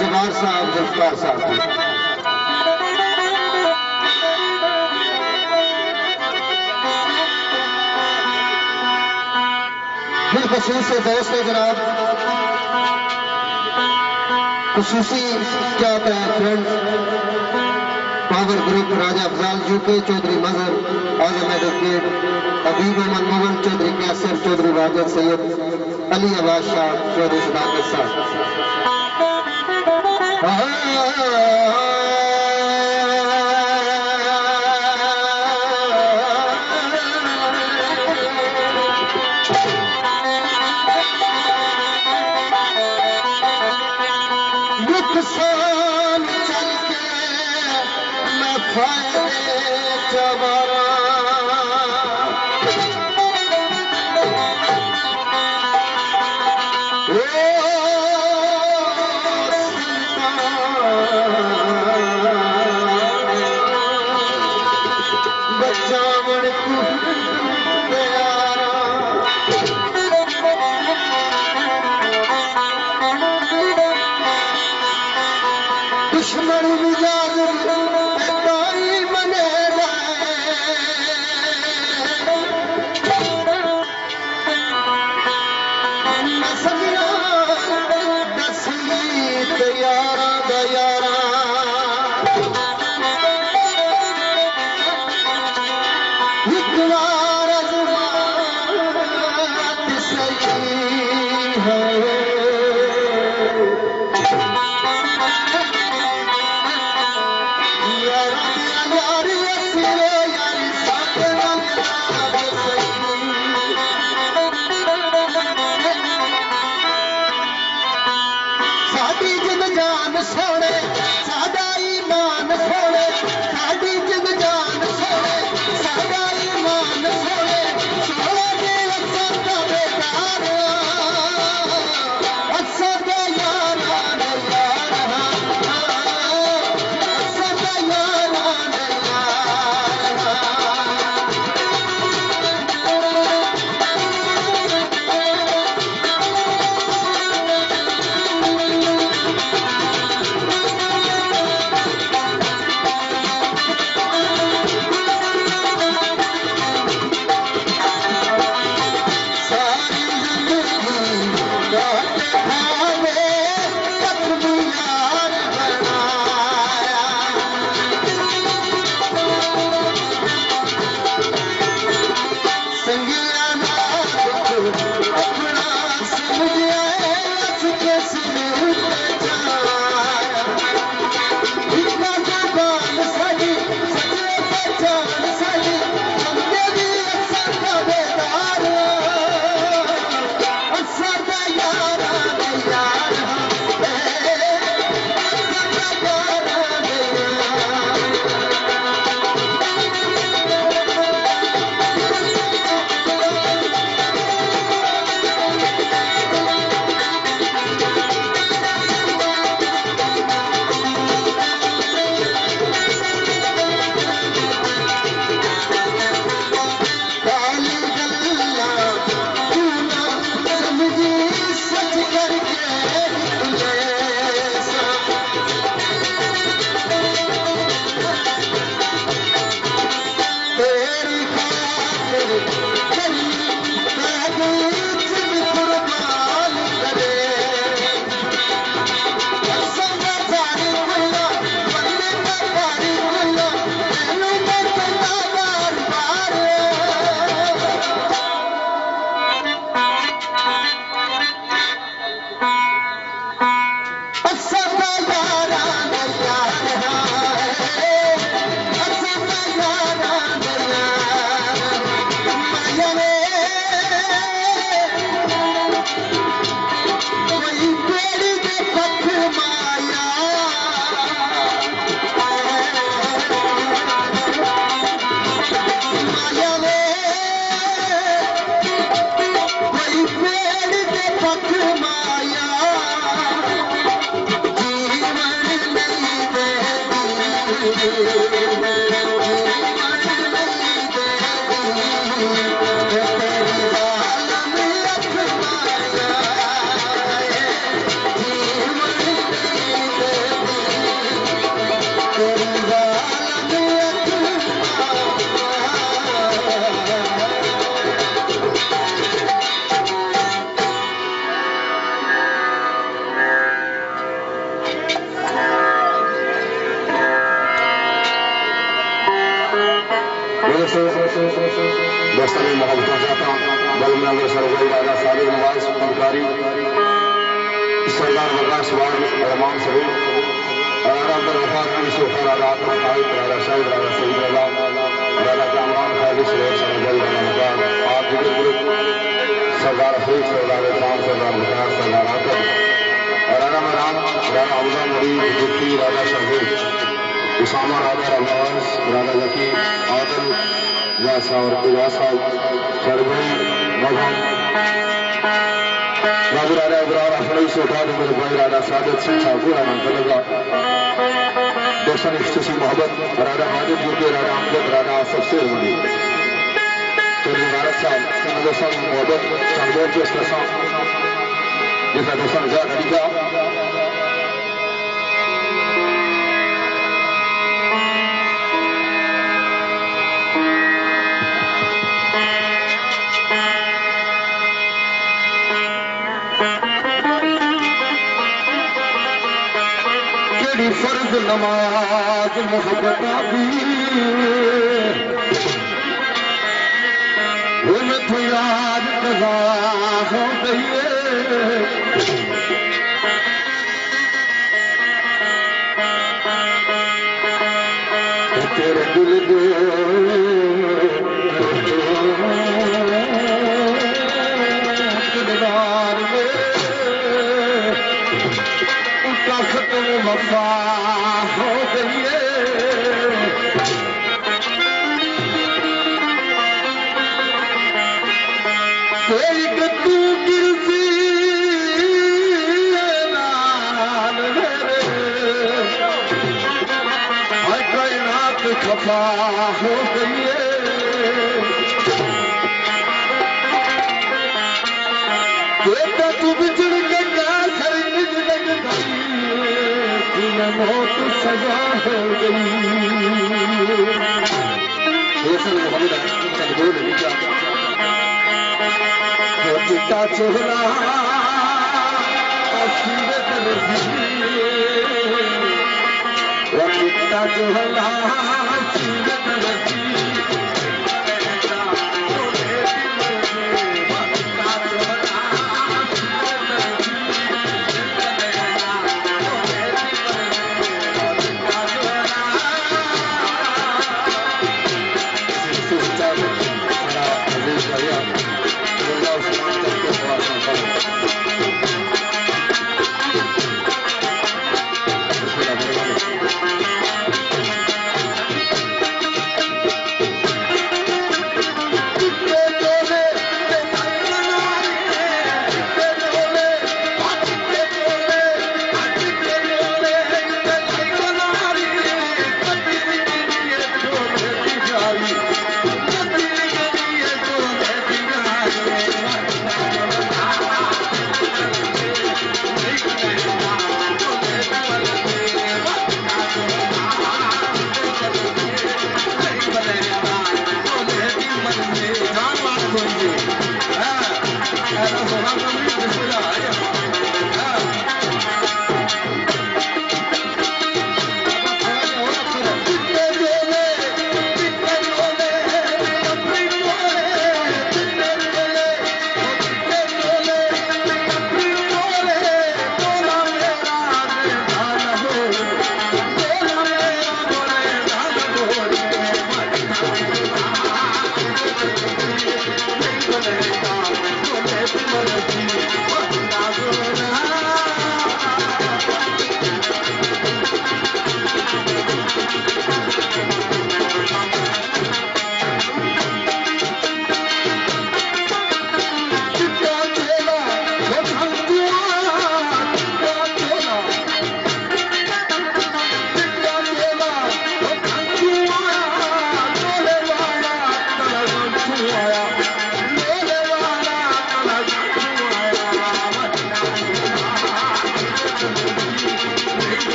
जवार साहब, जुल्फकार साहब जी। बिलखसूस से दोस्त है जनाब, खुसूसी क्या होता है फ्रेंड, पावर ग्रुप, राजा अफजाल यूके, चौधरी मजहर, आजम एडवोकेट, हबीब अहमद मुगल, चौधरी कैसर, चौधरी वाजिद, सैयद अली अब्बास शाह, चौधरी सदाकत साहब। नुकसान चल के मैं फायदे जवारा, बचावन दुश्मन मिजाज ताई मने सगिया दसी दयारा दयारा, एक बार अज़मात सही है। दोस्तों में मोहब्बत चाहता हूँ बल में अगर सरकारी राजा साबिर नवाज फनकारी सरदार बरदाश वार रहमान सभी राजा अब्दुल वफाक की सोफा राजा आतफ खालिद राजा शाहिद राजा सईद रजा राजा कामरान खालिद शेख सरजल नमकार आप जिगर ग्रुप सरदार हफीज सरदार खान सरदार मुख्तार सरदार आतफ राजा मराम राजा अब्दुल मरीद जुफ्ती राजा शहीद उसामा राजा रवाज राजा जकी आदल यासा और उवासा शरबई मगम बाबू राजा इब्राहिम अफरई से उठा दे मेरे भाई राजा सादत सिंह ठाकुर अनंत लगा दोस्तों खुशी मोहब्बत राजा माजिद जुटे राजा अमजद राजा आसफ से रमणी चलिए भारत साहब दोस्तों मोहब्बत चंदोर के स्टेशन जिसका दोस्तों जा तरीका फर्ज नमाज मोहब्बत में तो याद कजा हो गई तेरे दिल दिलदार में उसका खत्म वफा हो गई है एक तू गिरती नाल मेरे हर कायनात खफा हो गई है बेटा तू बिछड़ के क्या खरीद मौत सजा हो गई चिट्टा चोहरा चिट्टा चोहरा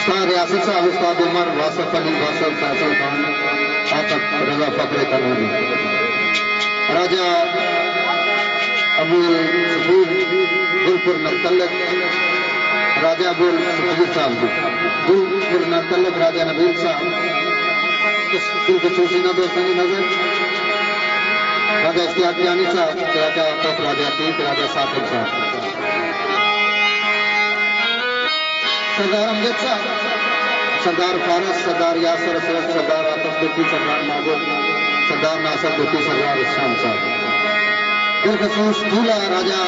उस्ताद रियासत साहब, उस्ताद उमर, वासफ अली, वासफ फैसल खान, आतक रजा फकरे कनौजी, राजा अबुल सफीर गुलपुर नतल्लक, राजा अबुल सफीर साहब जी, गुलपुर नतल्लक राजा नबील साहब, उनके सूसीना दोस्तों की नजर, राजा इख्तियार कियानी साहब, राजा तक राजा अतीक, राजा साकिब साहब, सरदार अमजद साहब, सरदार फारस, सरदार यासर असरफ, सरदार आतफ बिट्टी, सरदार महबूब, सरदार नासर बिट्टी, सरदार इस्लाम साहब, बिलखसूस दूल्हा राजा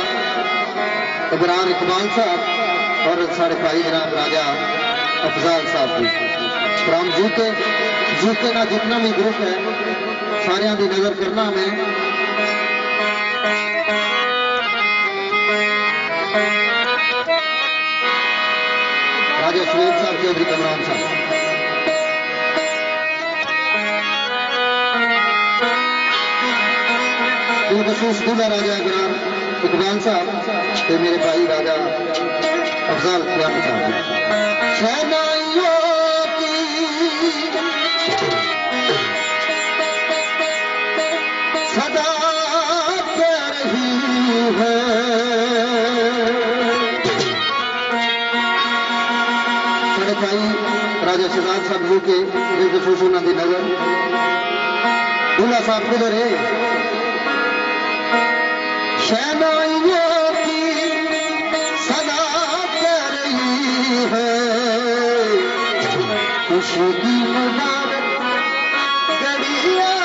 इब्रार इकबाल साहब और सारे भाई जनाब राजा अफजाल साहब जी, राम जीते ना जितना भी ग्रुप है सारिया की नजर करना हमें। राजा सुरेश साहब, चौधरी कमरान साहब, बिलखसूस दूल्हा राजा इकबाल साहब ते मेरे भाई राजा अफजाल कियानी साहब, शहनाइयों की सदा दे रही है, सारे भाई राजा शहजाद साहब जी के बिलखसूस उन्होंने नजर, दूल्हा साहब किधर है? शहनाइयों की सदा कर रही है, खुशी की मुबारक घड़ियां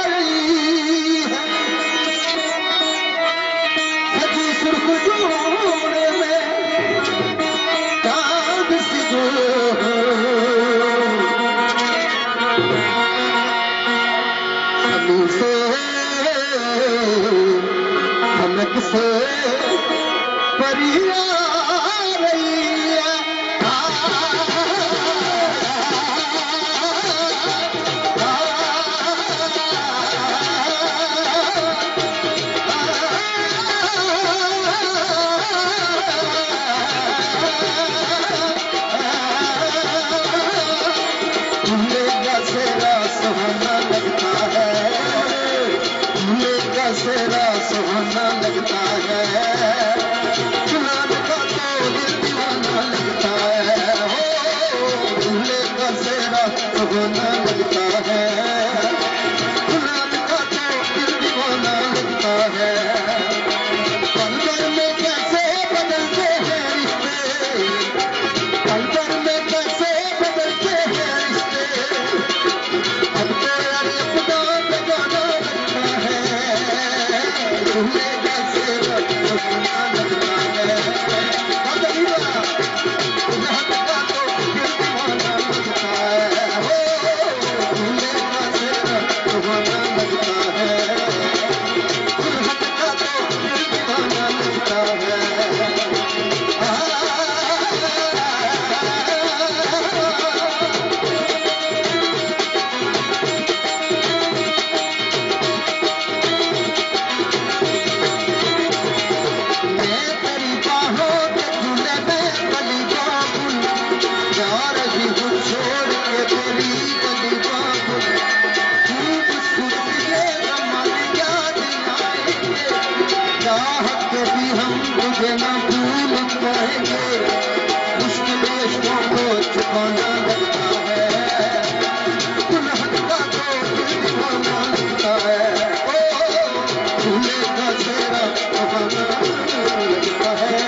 रही है, सजी सुर्ख जोड़े में चांद सी जो से धमक से परिया रही है, सुहाना लगता है, सेरा सुहाना लगता है, गुलाब का तो दिल दीवाना लगता है, हो दूल्हे का सेरा सुहाना लगता है, गुलाब का तो दिल दीवाना लगता है, पल भर में कैसे बदलते हैं रिश्ते, पल भर में कैसे बदलते हैं रिश्ते, अब तो यार अपना बेगाना लगता है, दूल्हे का सेरा सुहाना लगता है, दुल्हन का तो दिल दीवाना लगता है, हो दूल्हे का सेरा सुहाना लगता है, दुल्हन का तो दिल दीवाना लगता है। मुझे ना भूल पाएंगे, मुश्किल रिश्तों को छुपाना लगता है, दुल्हन का तो दिल दीवाना लगता है, ओ दूल्हे का सेरा सुहाना लगता है,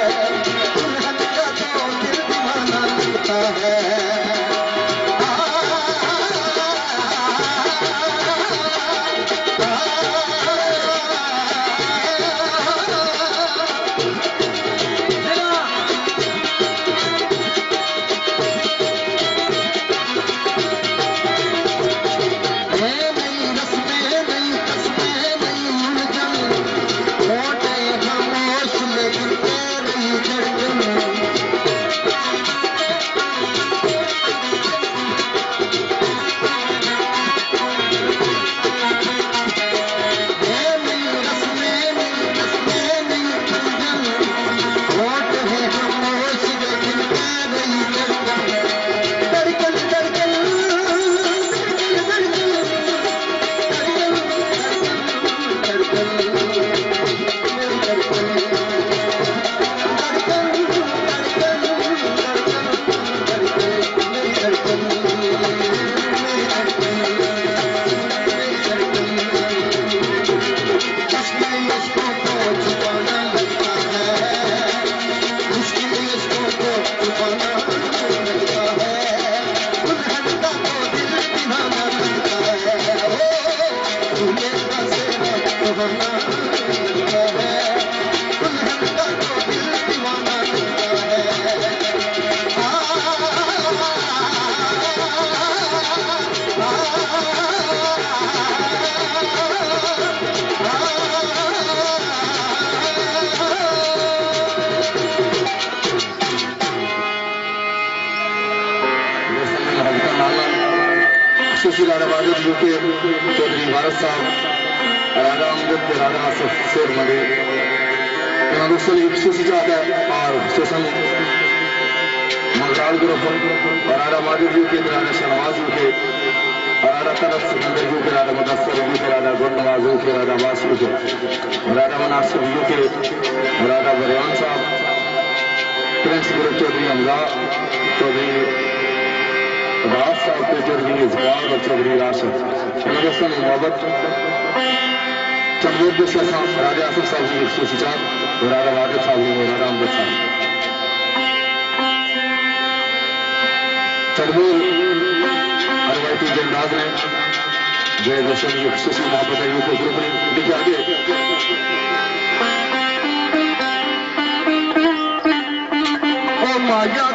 दुल्हन का तो दिल दीवाना लगता है। खुशूसी राजा वाजिद यूके चौधरी भारत साहब, राजा अमजद के राजा आसिफ शेर मगे इमाम हुसैन की खुशूसी चाहता है और हुसैन मंगराल ग्रुप और राजा माजिद यूके राजा शहनवाज यूके और राजा तलत सिकंदर यूके राजा मुदस्सर यूके राजा गुलनवाज यूके राजा वास यूके राजा मनासिब यूके राजा बरयान साहब, प्रिंस ग्रुप चौधरी हमजा चौधरी अब्बास साहब के चौधरी इजबार और चौधरी राशिद मदरसा मोहब्बत चंदूर शेख राजा आसिफ साहब की खुशूसी चाहत और राजा वाजिद साहब और राजा अमजद साहब चंदूर रवायती जंदाज ने जय रोशन की खुशूसी मोहब्बत है यूके ग्रुप ने देखिए आगे ओ माया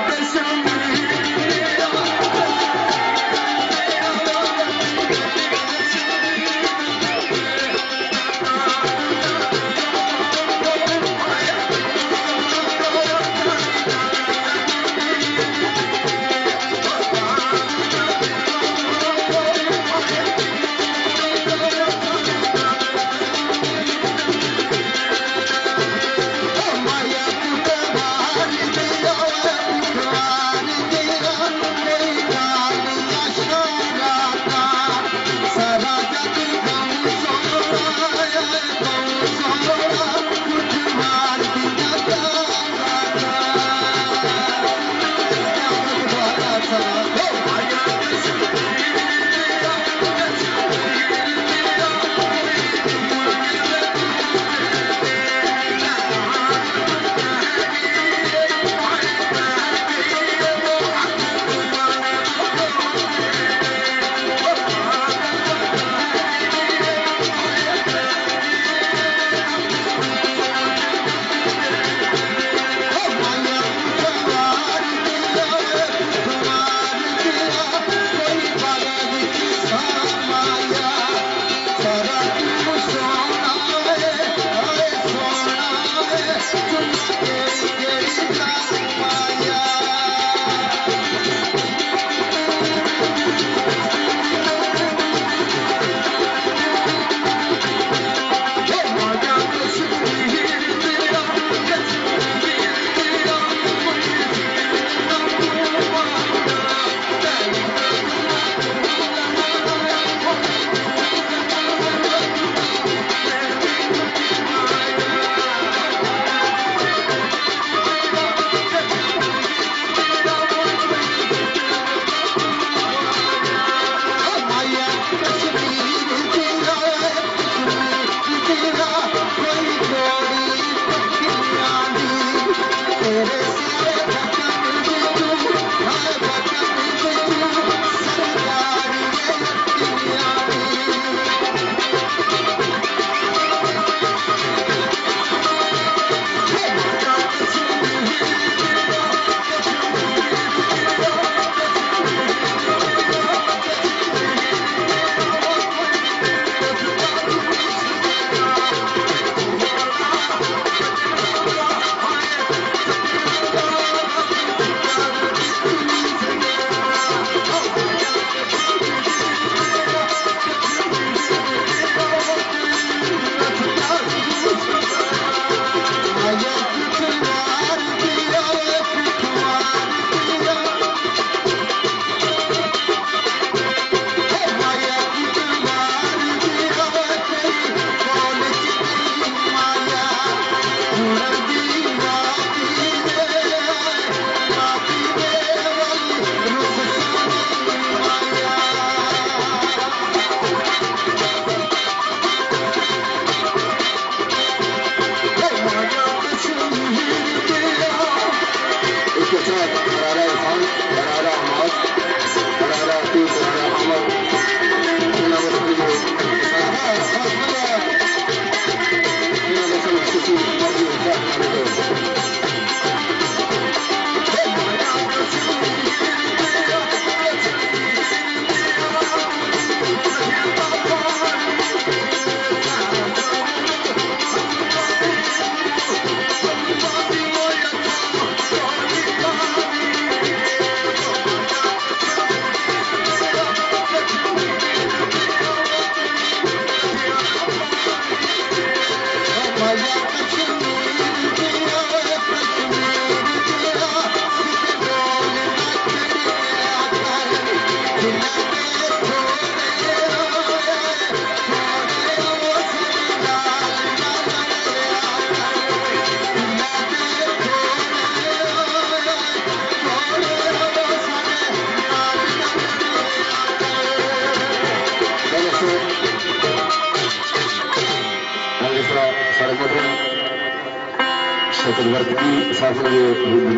खिदमत की साथ ये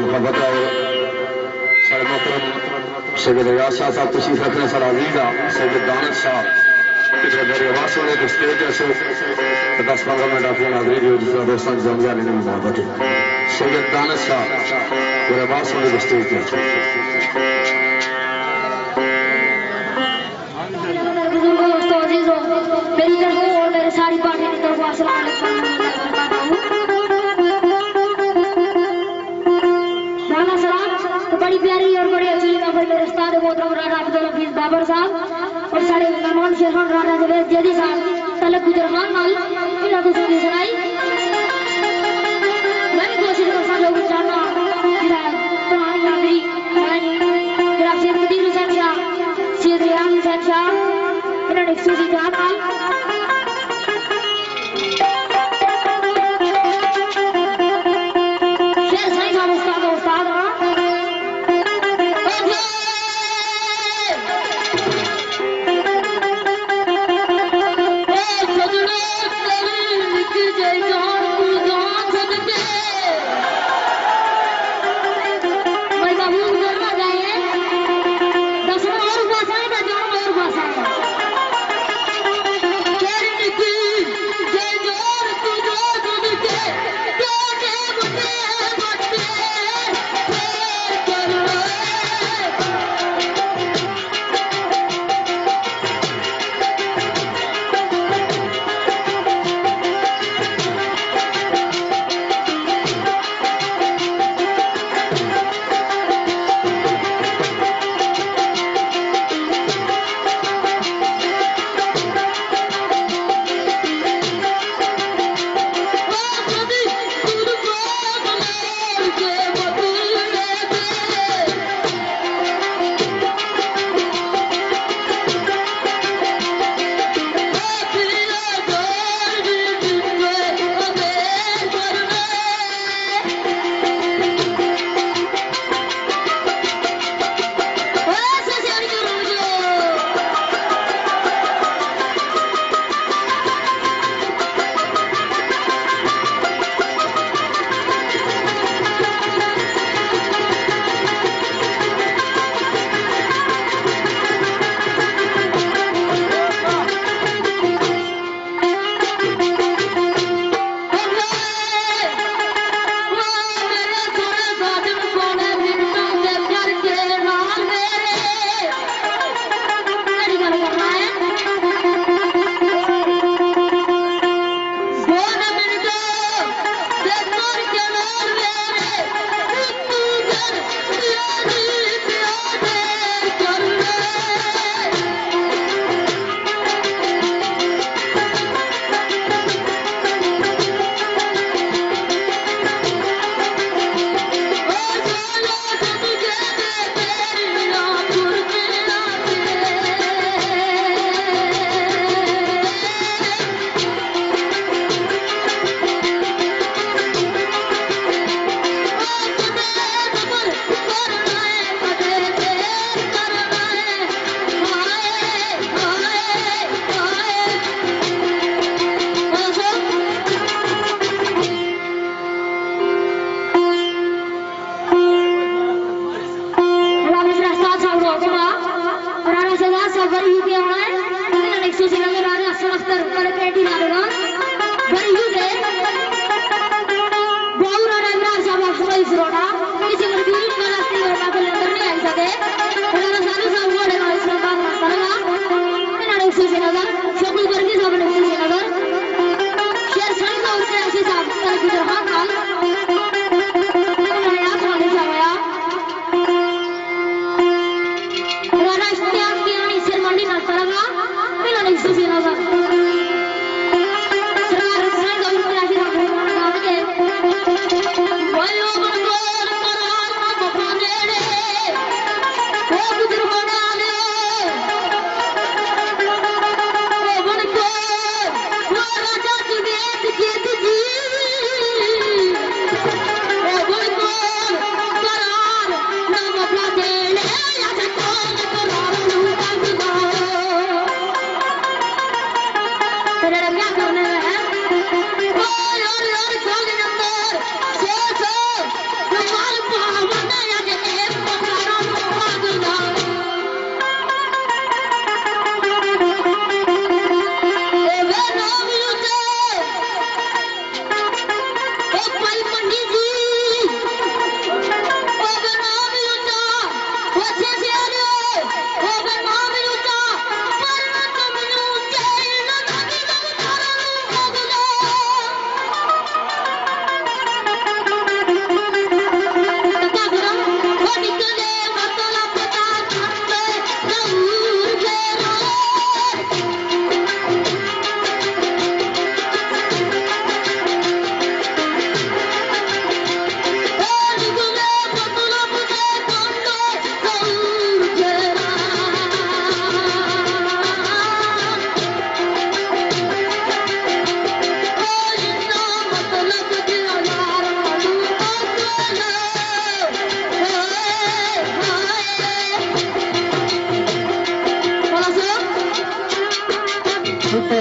मोहब्बत और सारे मोहतरम सैयद रियाज शाह साहब तशरीफ रखने सारा अजीजा सैयद दानिश शाह पिछले मेरी आवाज सुनने के स्टेज ऐसे 10-15 मिनट आपकी हाजिरी भी हो जिसका दोस्तों जामिया लेने में मोहब्बत है सैयद दानिश शाह मेरी आवाज सुनने के स्टेज पे मेरी तरफ और मेरे सारी पार्टी की तरफ अस्सलाम वालेकुम करता हूँ। राना सलाम तो बड़ी प्यारी और बड़ी अच्छी महफिल मेरे उस्ताद मोहतरम राना अब्दुल हफीज बाबर साहब और सारे मेहमान शेरखान राना जवेद जैदी साहब तलक गुजर खान नाल इन्होंने कुछ नहीं सुनाई। मैं भी कोशिश करता लोग जानना तुम्हारी नागरी जनाब शेख मुदीर हुसैन शाह सैयद रियाज हुसैन शाह इन्होंने एक सूफी जान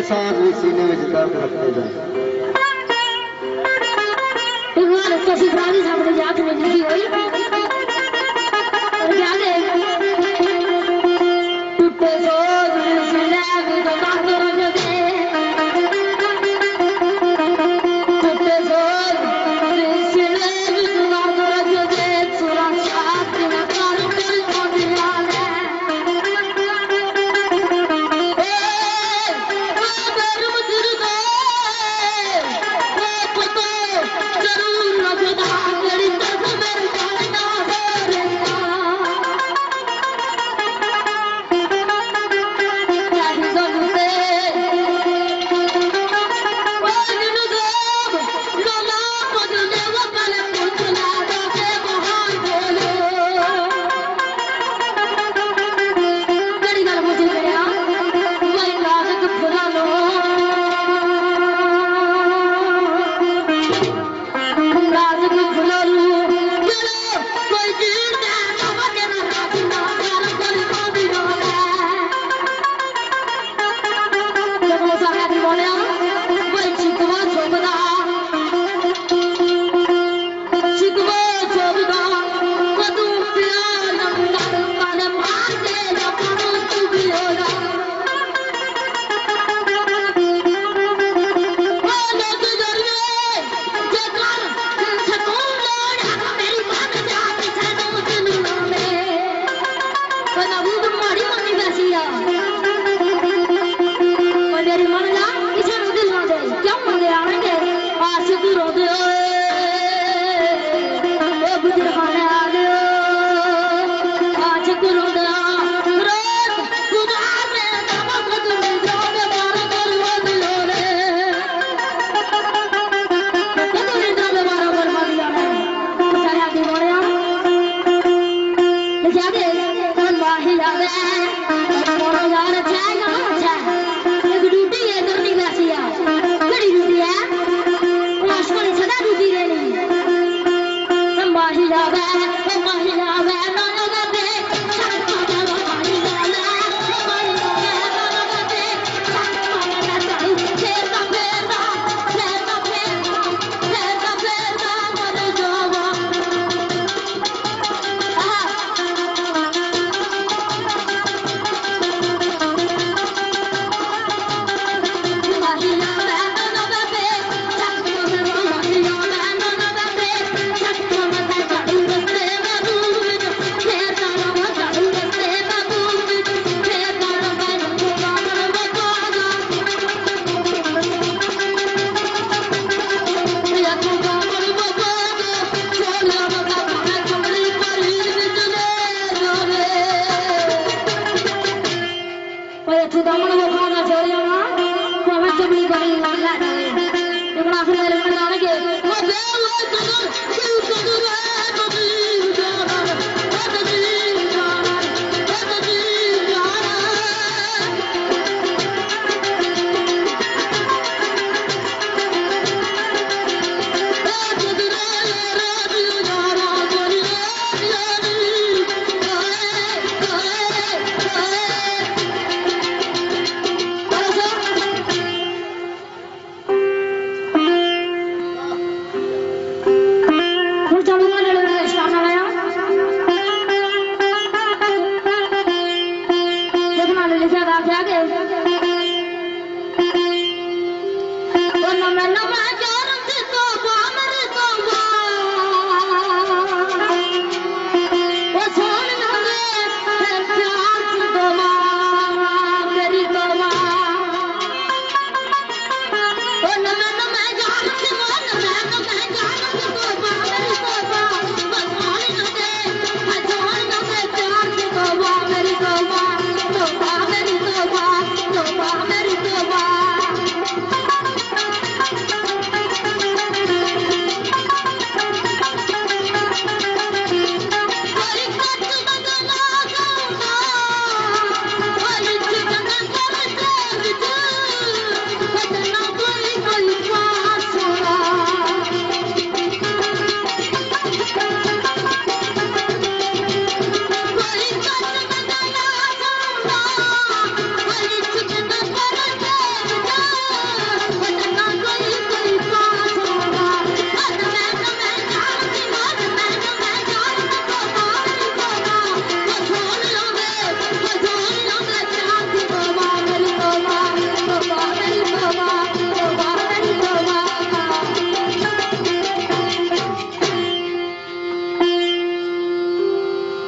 साथ भी सीने में दर्द रखते जाए। भगवान कैसी प्राणी सामने जात में लिखी हुई और क्या दे टूटे सो सुना भी तो बात कर दे टूटे सो सुना भी तो बात कर दे सुरक्षा बिना कर दिल को दिलाने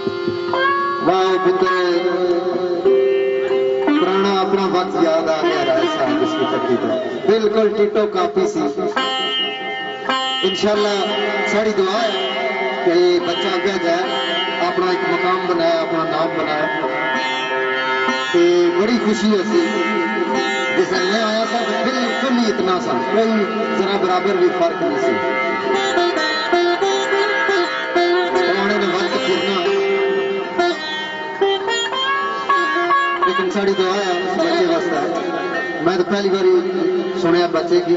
वाह पुत्र, पुराना अपना वक्त याद आ गया राय साहब इसकी पट्टी पर, बिल्कुल टिटो कापी सी। इंशाल्लाह सारी दुआ है कि बच्चा आगे जाए, अपना एक मकाम बनाया, अपना नाम बनाया, तो बड़ी खुशी होती। जिस मैं आया था बिल्कुल ही इतना सा, कोई जरा बराबर भी फर्क नहीं सी। उन्होंने ने वक्त फिरना, लेकिन साड़ी दुआ है बच्चे वास्ते। मैं तो पहली बार सुनिया बच्चे की,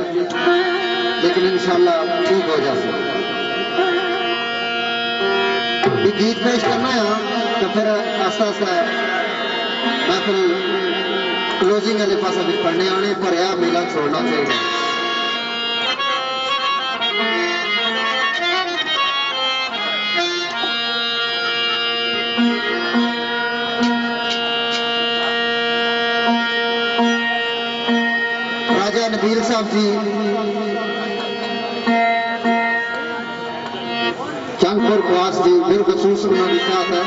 लेकिन इंशाल्लाह ठीक हो जाए। गीत पेश करना है तो फिर आस्ता आस्ता मैं फिर क्लोजिंग वाले पास भी पढ़ने आने पर यह मेला छोड़ना चाहिए। राजा नबील साहब जी चंदपुर खवास जी बिलखसूस उन्होंने साथ है।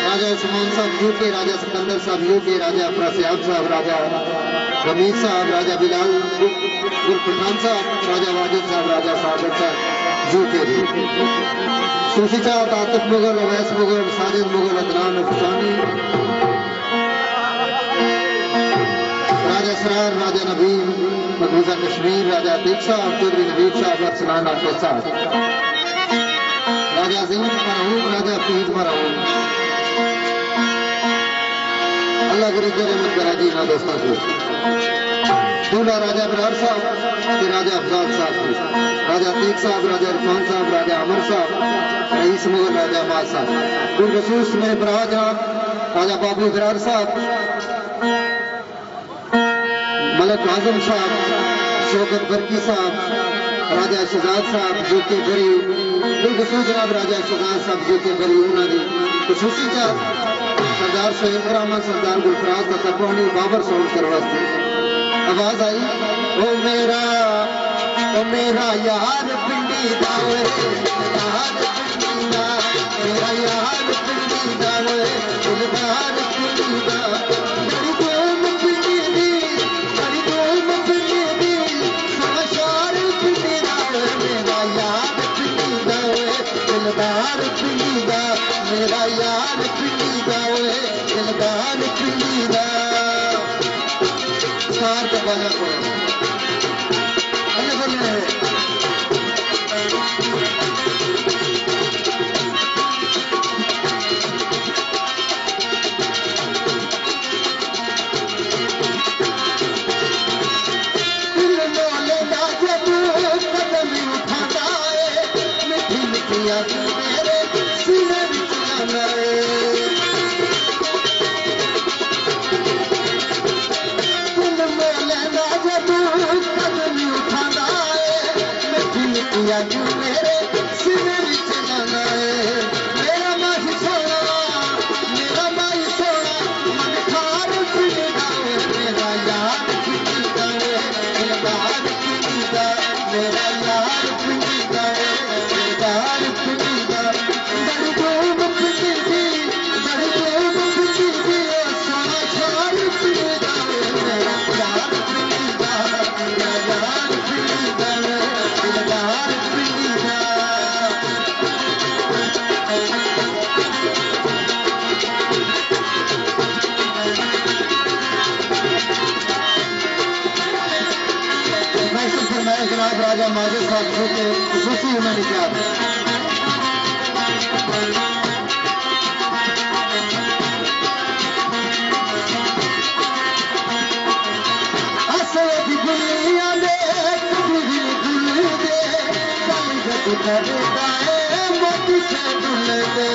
राजा उस्मान साहब यूके, राजा सिकंदर साहब यूके, राजा अफरासियाब साहब, राजा रमीज साहब, राजा बिलाल गुल पठान साहब, राजा वाजिद साहब, राजा सागर साहब यूके, सूफी साहब आतिफ मुगल, अवैस मुगल, साजिद मुगल, अदनान अफसानी, राजा सरार, राजा नबील, मकबूजा कश्मीर, राजा अतीक साहब, चौधरी नबीब साहब, अरसलान आके साहब, राजा अजीम मरहूम, राजा फीद मरहूम। अल्लाह गरीब रहमत करा जी ना दोस्तों को। दूल्हा राजा बरार साहब के राजा अफजाल साहब, राजा अतीक साहब, राजा इरफान साहब, राजा अमर साहब, रईस मुगल, राजा माज साहब, बिलखसूस मेरे बराज जनाब राजा बाबू बरार साहब, मलक आजम साहब, शौकत बरकी साहब, राजा शहजाद साहब जो कि बड़ी बिलखसूस जनाब राजा शहजाद साहब जो कि बड़ी उन्होंने खसूसी चाह सरदार सोहेब रामा, सरदार गुलफराज का तकवानी बाबर साउंड करवाते आवाज आई, ओ मेरा यार पिंडी दावे, यार पिंडी दा, मेरा यार पिंडी दावे, दिलदार पिंडी दा, बड़ी गोम पिंडी दी, बड़ी गोम पिंडी दी, समाचार पिंडी दावे, मेरा यार पिंडी दावे, दिलदार पिंडी दा, मेरा यार पिंडी दावे, दिलदार पिंडी दा। सार का बाजा को राजा माजिद साहब जो कि खसूसी उन्होंने किया दुनिया दे करता है मोती से डुलते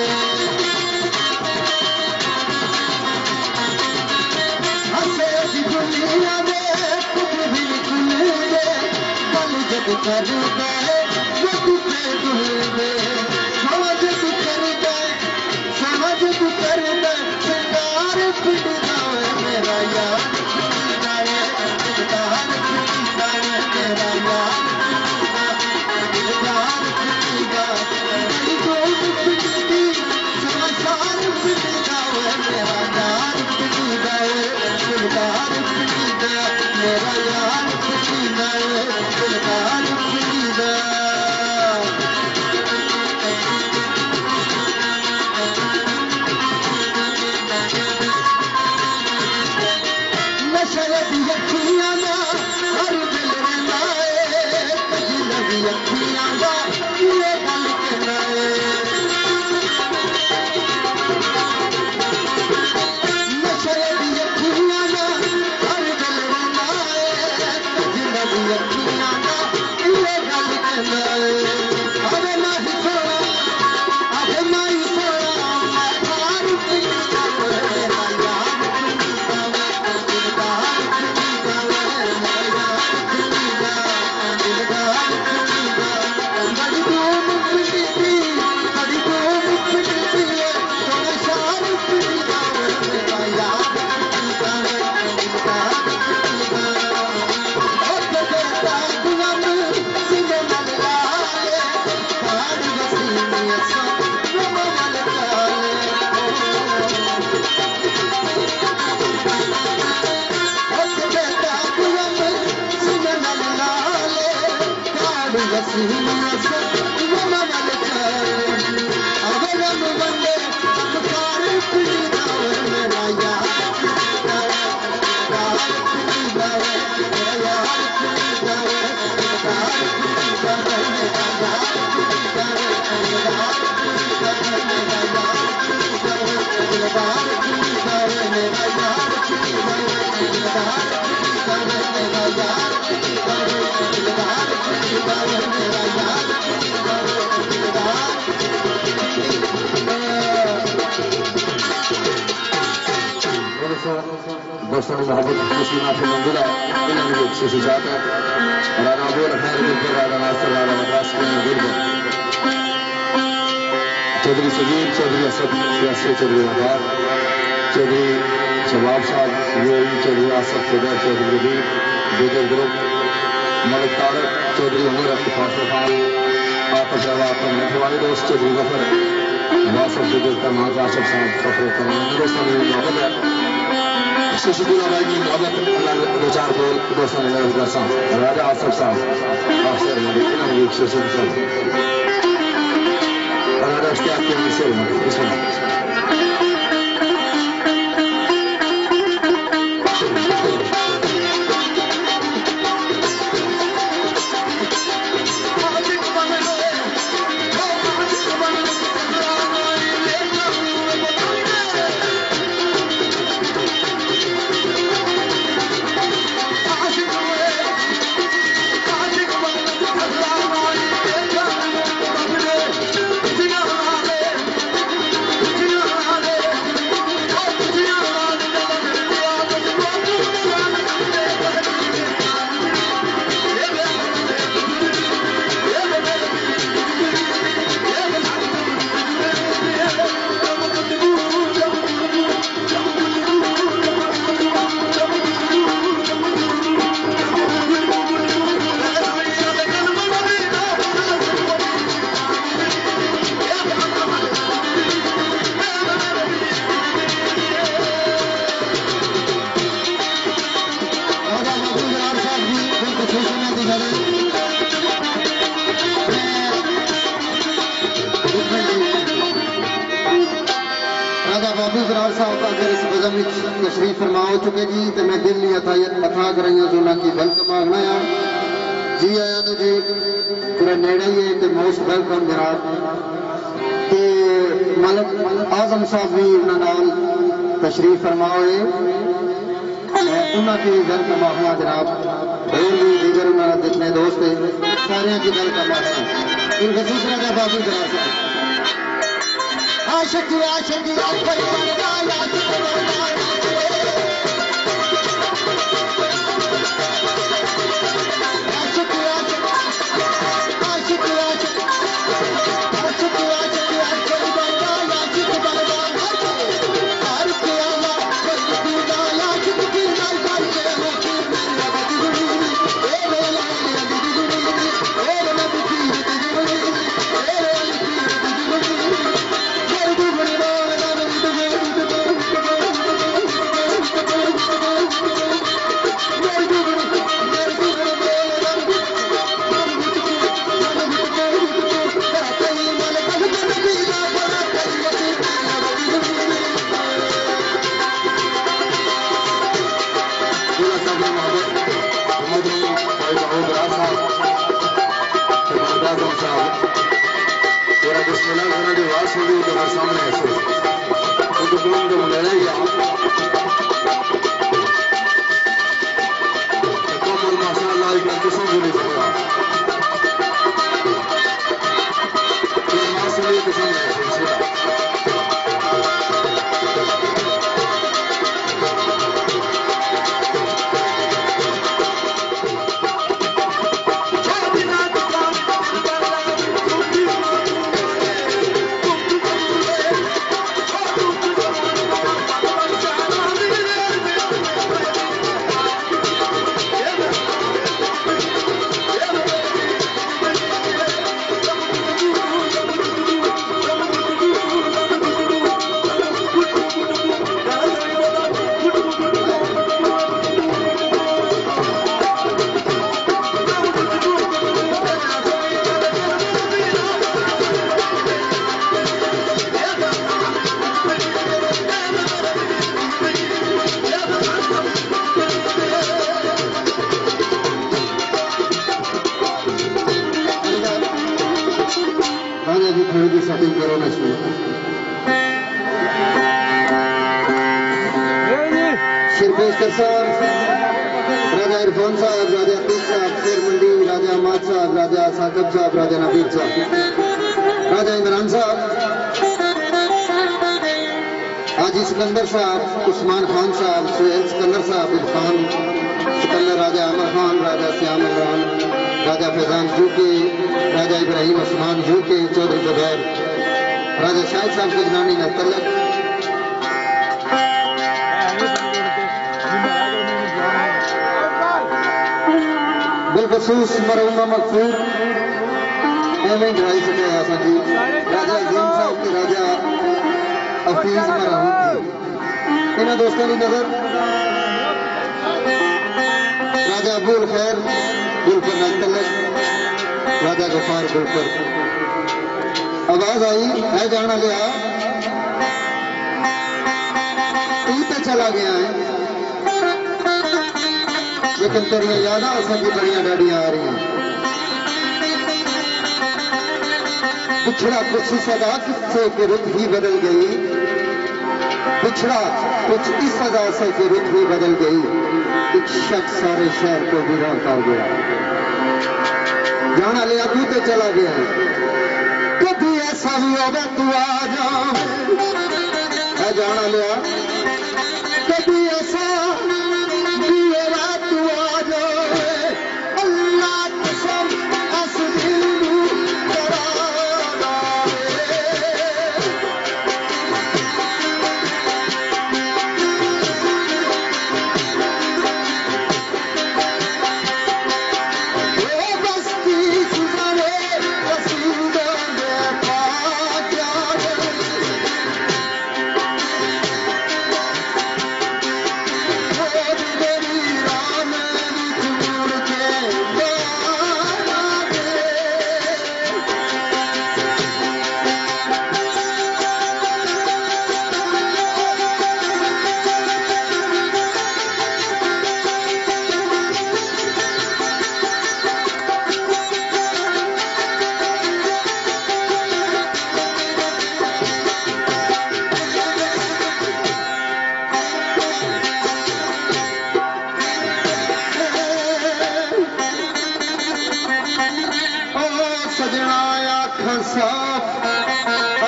हंसे दुनिया दे जब करता है मोती से डुलते समझ तू करता सरकार पिटता है मेरा यार पिटता है दोस्तों मोहब्बत खुशी माफी मंजिला इन्हें भी खुशी चाहते हैं और आना बोल खैर बिल्कुल राधा नास्तर वाला मद्रास के लिए गिर गए चौधरी सजीब चौधरी असद सियासी चौधरी वफार चौधरी शबाब साहब यूएई चौधरी आसफ खुदा चौधरी रबीर दीगर ग्रुप मलिक तारक चौधरी उमर फासर खान आतफ रवा अपने वाले दोस्त चौधरी गफर वासफ दीगर तमाम आशफ साहब फखर तमाम दोस्तों में मोहब्बत है शिशुकुला भाई की मोहब्बत अल्लाह दो चार बोल दोस्तों ने लगा साहब राजा आसफ साहब आफसर मलिक इन्हें भी शिशुकुला साहब राजा इश्तियाक के मिसर मलिक इसमें तशरीफ फरमा हो चुके जी तो मैं दिल अथा कराइया जोना की वेलकम आखना है जी आया ने जी पूरा नेड़े ही है तो मोस्ट वेलकम जनाब ते मलिक आजम साहब भी उन्होंने तशरीफ फरमा हुए उन्होंने वेलकम आखना जनाब और भी दीगर उन्होंने जितने दोस्त है सारे की वेलकम आखना इन खसूस राजा बाबू जनाब आशिक आशिक थोड़ी सी सेटिंग करो ना इसमें। शिरपेशकर साहब, राजा इरफान साहब, राजा अतीक साहब, शेर मंडी, राजा अहमद साहब, राजा साकिब साहब, राजा नबीद साहब, राजा इमरान साहब, हाजी सिकंदर साहब, उस्मान खान साहब, सुहेल सिकंदर साहब, इरफान सिकंदर, राजा अमर खान, राजा श्याम इमरान, राजा फैजान यूके, राजा इब्राहिम उस्मान यूके, चौधरी जुबैर, राजा शाहिद साहब गजनानी नतलक, बिलखसूस मरहूमा मकफूर एवं ढाई सके आसा जी, राजा अजीम साहब के राजा हफीज मरहूम थी। इन दोस्तों की नजर राजा अबुल खैर गुलपर नतलक, राजा गफार गुलपर। आवाज आई है जाना गया तू तो चला गया है, लेकिन तेरिया यादा सभी बड़िया डाडियां आ रही हैं। पिछड़ा कुछ सदा किस्से की रुत ही बदल गई, पिछड़ा कुछ इस सदा से की रुत ही बदल गई, एक शख्स सारे शहर को वीरान कर गया। जाना लिया तू तो चला गया है, कभी ऐसा भी होगा तू आ जा, है जाना लिया कभी ऐसा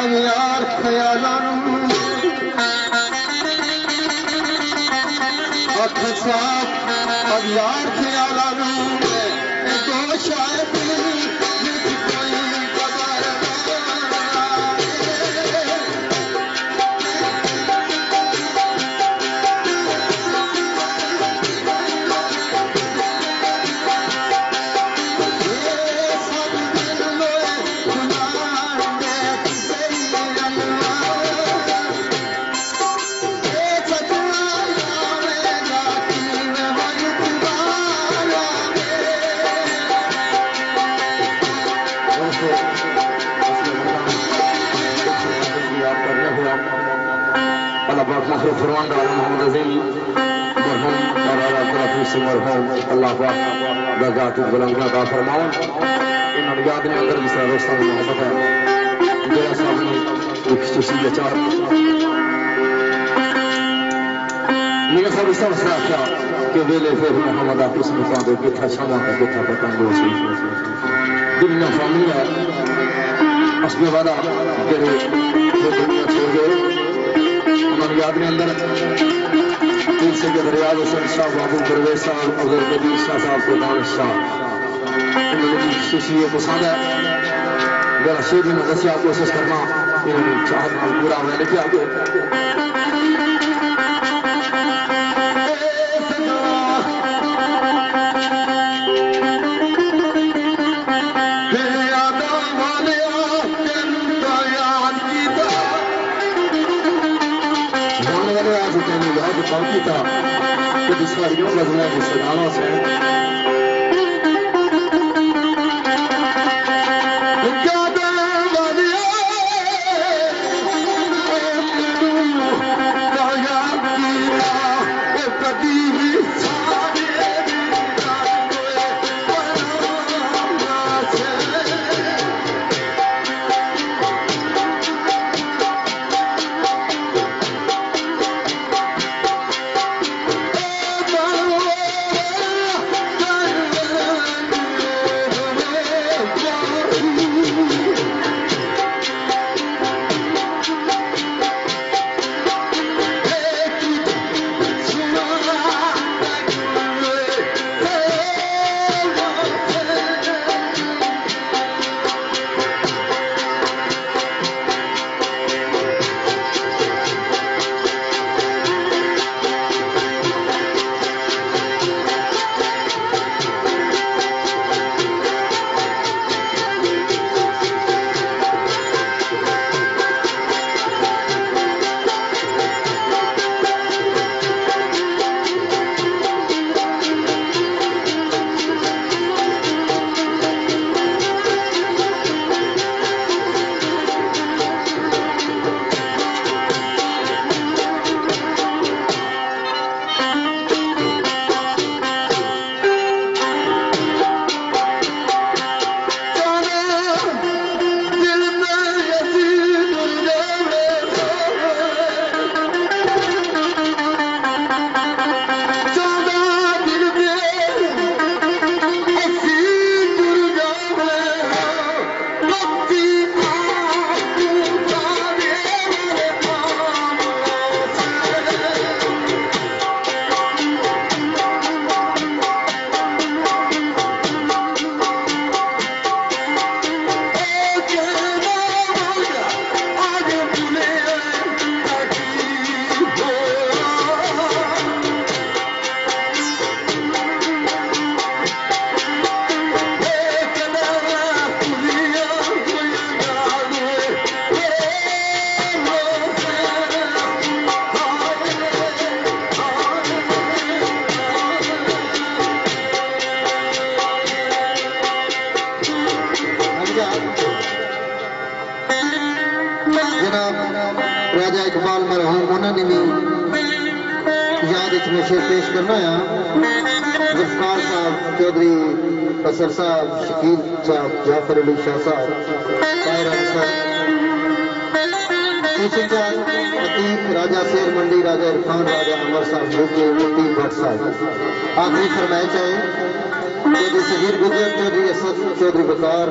यार ख्यालां अख साफ अब यार ख्यालां दो शायद फरमान डाला मोहम्मद अजीम मरहूम और आला तरफी से मरहूम अल्लाह पाक दर्जात बुलंदियां अता फरमावन। इन्होंने याद ने अंदर जिस तरह दोस्तों की मोहब्बत है मेरा सामने एक खुशी चार मेरा सब इस तरह से आख्या कि वेले फिर मोहम्मद आफिस मुकाम दे किथा शामा का किथा बतांगो सी दुनिया फैमिली है असमे वादा तेरे दुनिया छोड़ गए याद ने अंदर पीर से के दरिया हुसैन शाह बाबू परवेज साहब अगर कबीर शाह साहब को दानिश शाह इन्होंने खुशी पसंद है जरा शेर में दसिया कोशिश करना इन्होंने चाहत पूरा हुआ लेकिन आगे बाकी था कि दिसवारियों लगना जिसदानों से मेहमानों ने भी याद में शेर पेश करना है। जुल्फकार साहब, चौधरी असर साहब, शकील साहब, जाफर अली शाह साहब, ताहिर अहमद साहब, अतीक, राजा शेर मंडी, राजा इरफान, राजा अमर साहब, जोके अतीक भट्ट साहब। आखिरी फरमाइश है चौधरी शहीर गुजर, चौधरी असद, चौधरी बकार,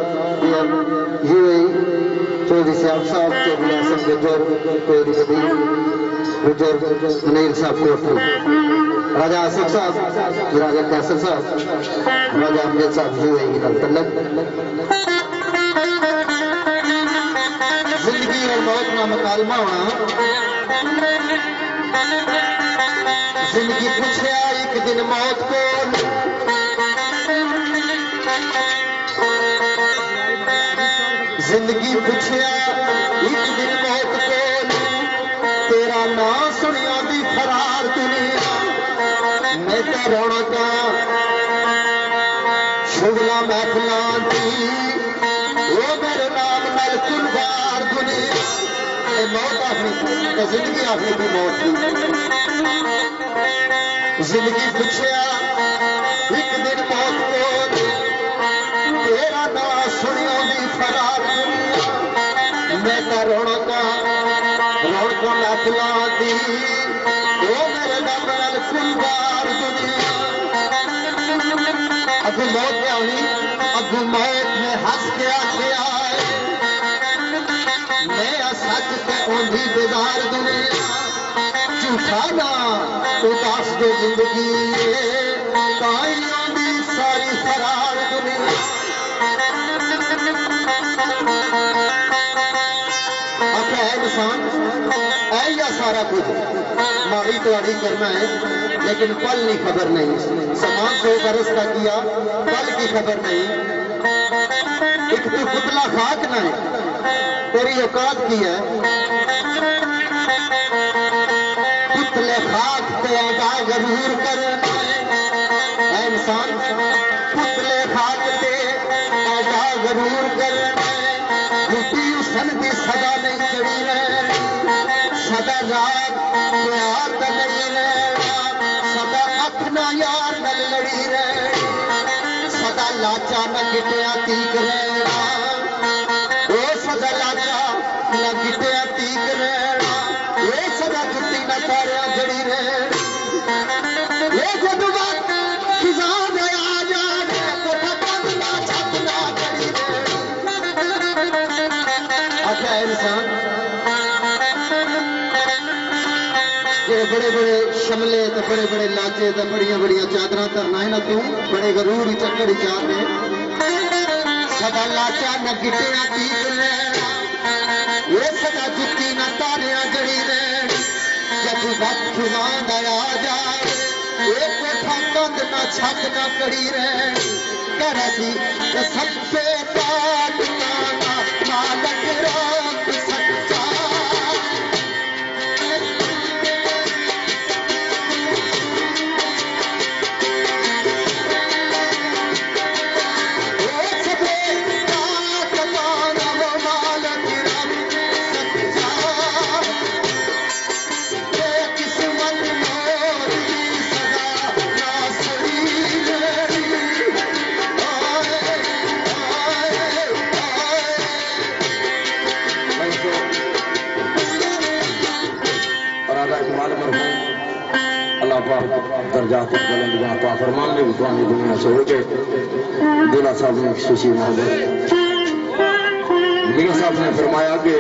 यूएई, चौधरी सियाब साहब, चौधरी आसम गुजर, चौधरी कबीर गुजर, मुनीर साहब कोटली, राजा आसिफ साहब, राजा कैसर साहब, राजा अमजद साहब, यूएई तलक। जिंदगी और मौत का मुकालमा होना। जिंदगी पूछया एक दिन मौत को, जिंदगी पूछया एक दिन मौत को, तेरा नाम सुनिया दी फरार दुनिया। मैं तो रौनका शुगला महफिला दी, वो मेरे नाम नाल कुलबार दुनिया। मौत आखिरी जिंदगी आखिरी थी मौत की। जिंदगी पूछया एक दिन मौत को, तेरा नाम सुनियो दी फरार दुनिया। मैं तो रौनका महफिला दी, वो मेरे नाम नाल कुलबार दुनिया। अगू मौत में आनी, अगू मौत में हंस के आखिया, मैं सच से ओंधी बेजार दुनिया। झूठा ना उदास दे जिंदगी, ताई ओंधी सारी फरार दुनिया। अपना है इंसान है या सारा कुछ माड़ी तोड़ी करना है, लेकिन पल की खबर नहीं। समान 100 बरस का किया, पल की खबर नहीं। एक तू पुतला खाक ना है, तेरी औकात की है। पुतले खाक पे अदा जरूर करना है इंसान। पुतले खाक पे अदा जरूर करना है। रुपी उसन की सदा नहीं चढ़ी रहनी, सदा रात प्यार का नहीं रहना, सदा अपना यार न लड़ी रहनी, सदा लाचा न गिटिया तीक रहना। वो सदा लाचा न गिटिया तीक रहना, ये सदा जुट्टी न तारिया जड़ी रहनी। ये जब वक्त खिजा गया जाने, कोठा बंद ना छत ना चढ़ी रहनी। अच्छा इंसान ये बड़े बड़े शमले तो बड़े बड़े लाचे तो बड़िया बड़िया चादर धरना है ना, तू बड़े गरूर चक्कर चार सदा लाचा न गिटिया तीक रहना, ये सदा जुत्ती न तारिया जड़ी रहनी। जब वक्त खिजान आया जाए, ये कोठा कंध न छत न कड़ी रहनी। कर दी सब पे पाट गाना, मालक रात सच्चा। दर्जात बुलंदियां अता फरमान में पुरानी दुनिया से हो गए। दूल्हा साहब ने खुशी मोहब्बत मियां साहब ने फरमाया कि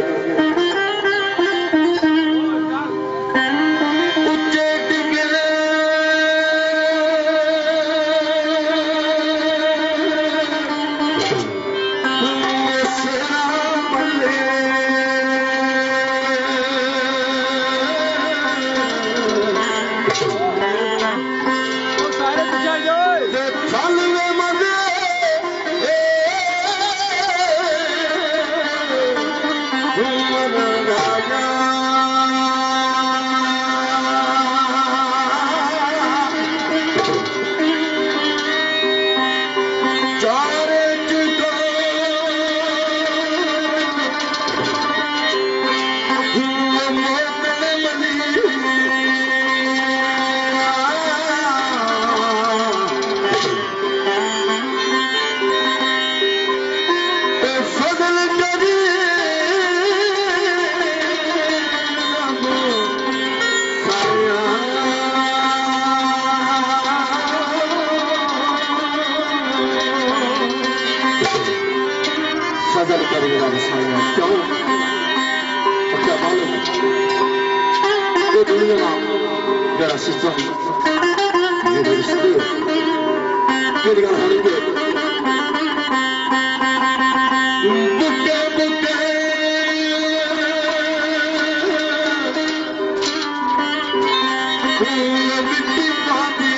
सजल करेगा जिसमें क्यों क्या मालूम ये दुनिया का जरा सिस्टम ये रिश्ते केड़ी गल होनी के बुके बुके मिट्टी पाती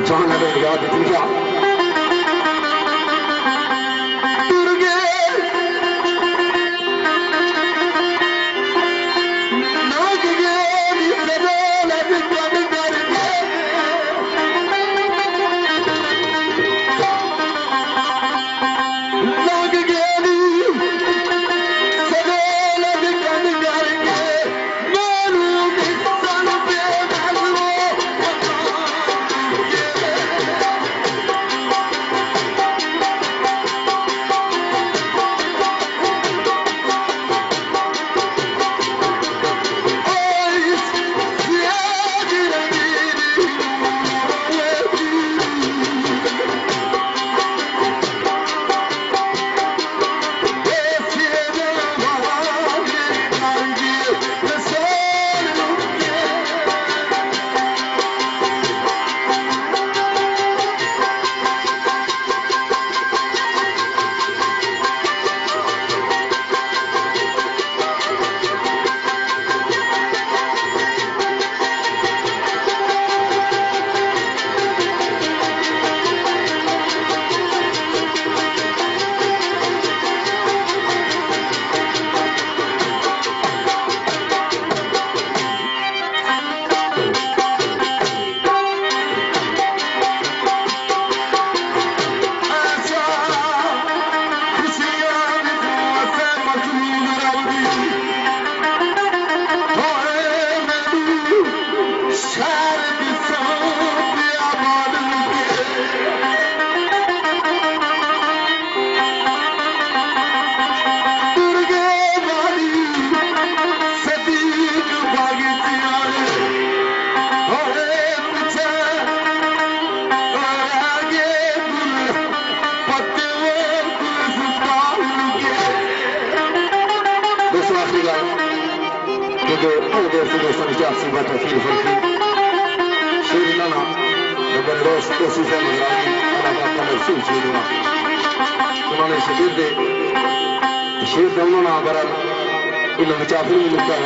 जहां लगे याद पूजा उन्होंने शबीर दे शेर दोनों ना बरल इन मुचाफिर में लिखा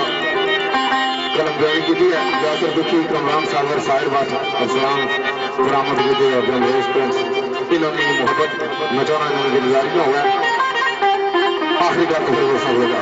कलम जारी की दी है जाकर दुखी कमरान सावर साहिर बात असलाम बरामद विदे और जनरेश प्रिंस इन्होंने मोहब्बत नचाना इन्होंने गुजारी हुआ है आखिरी बात तो फिर वो सब होगा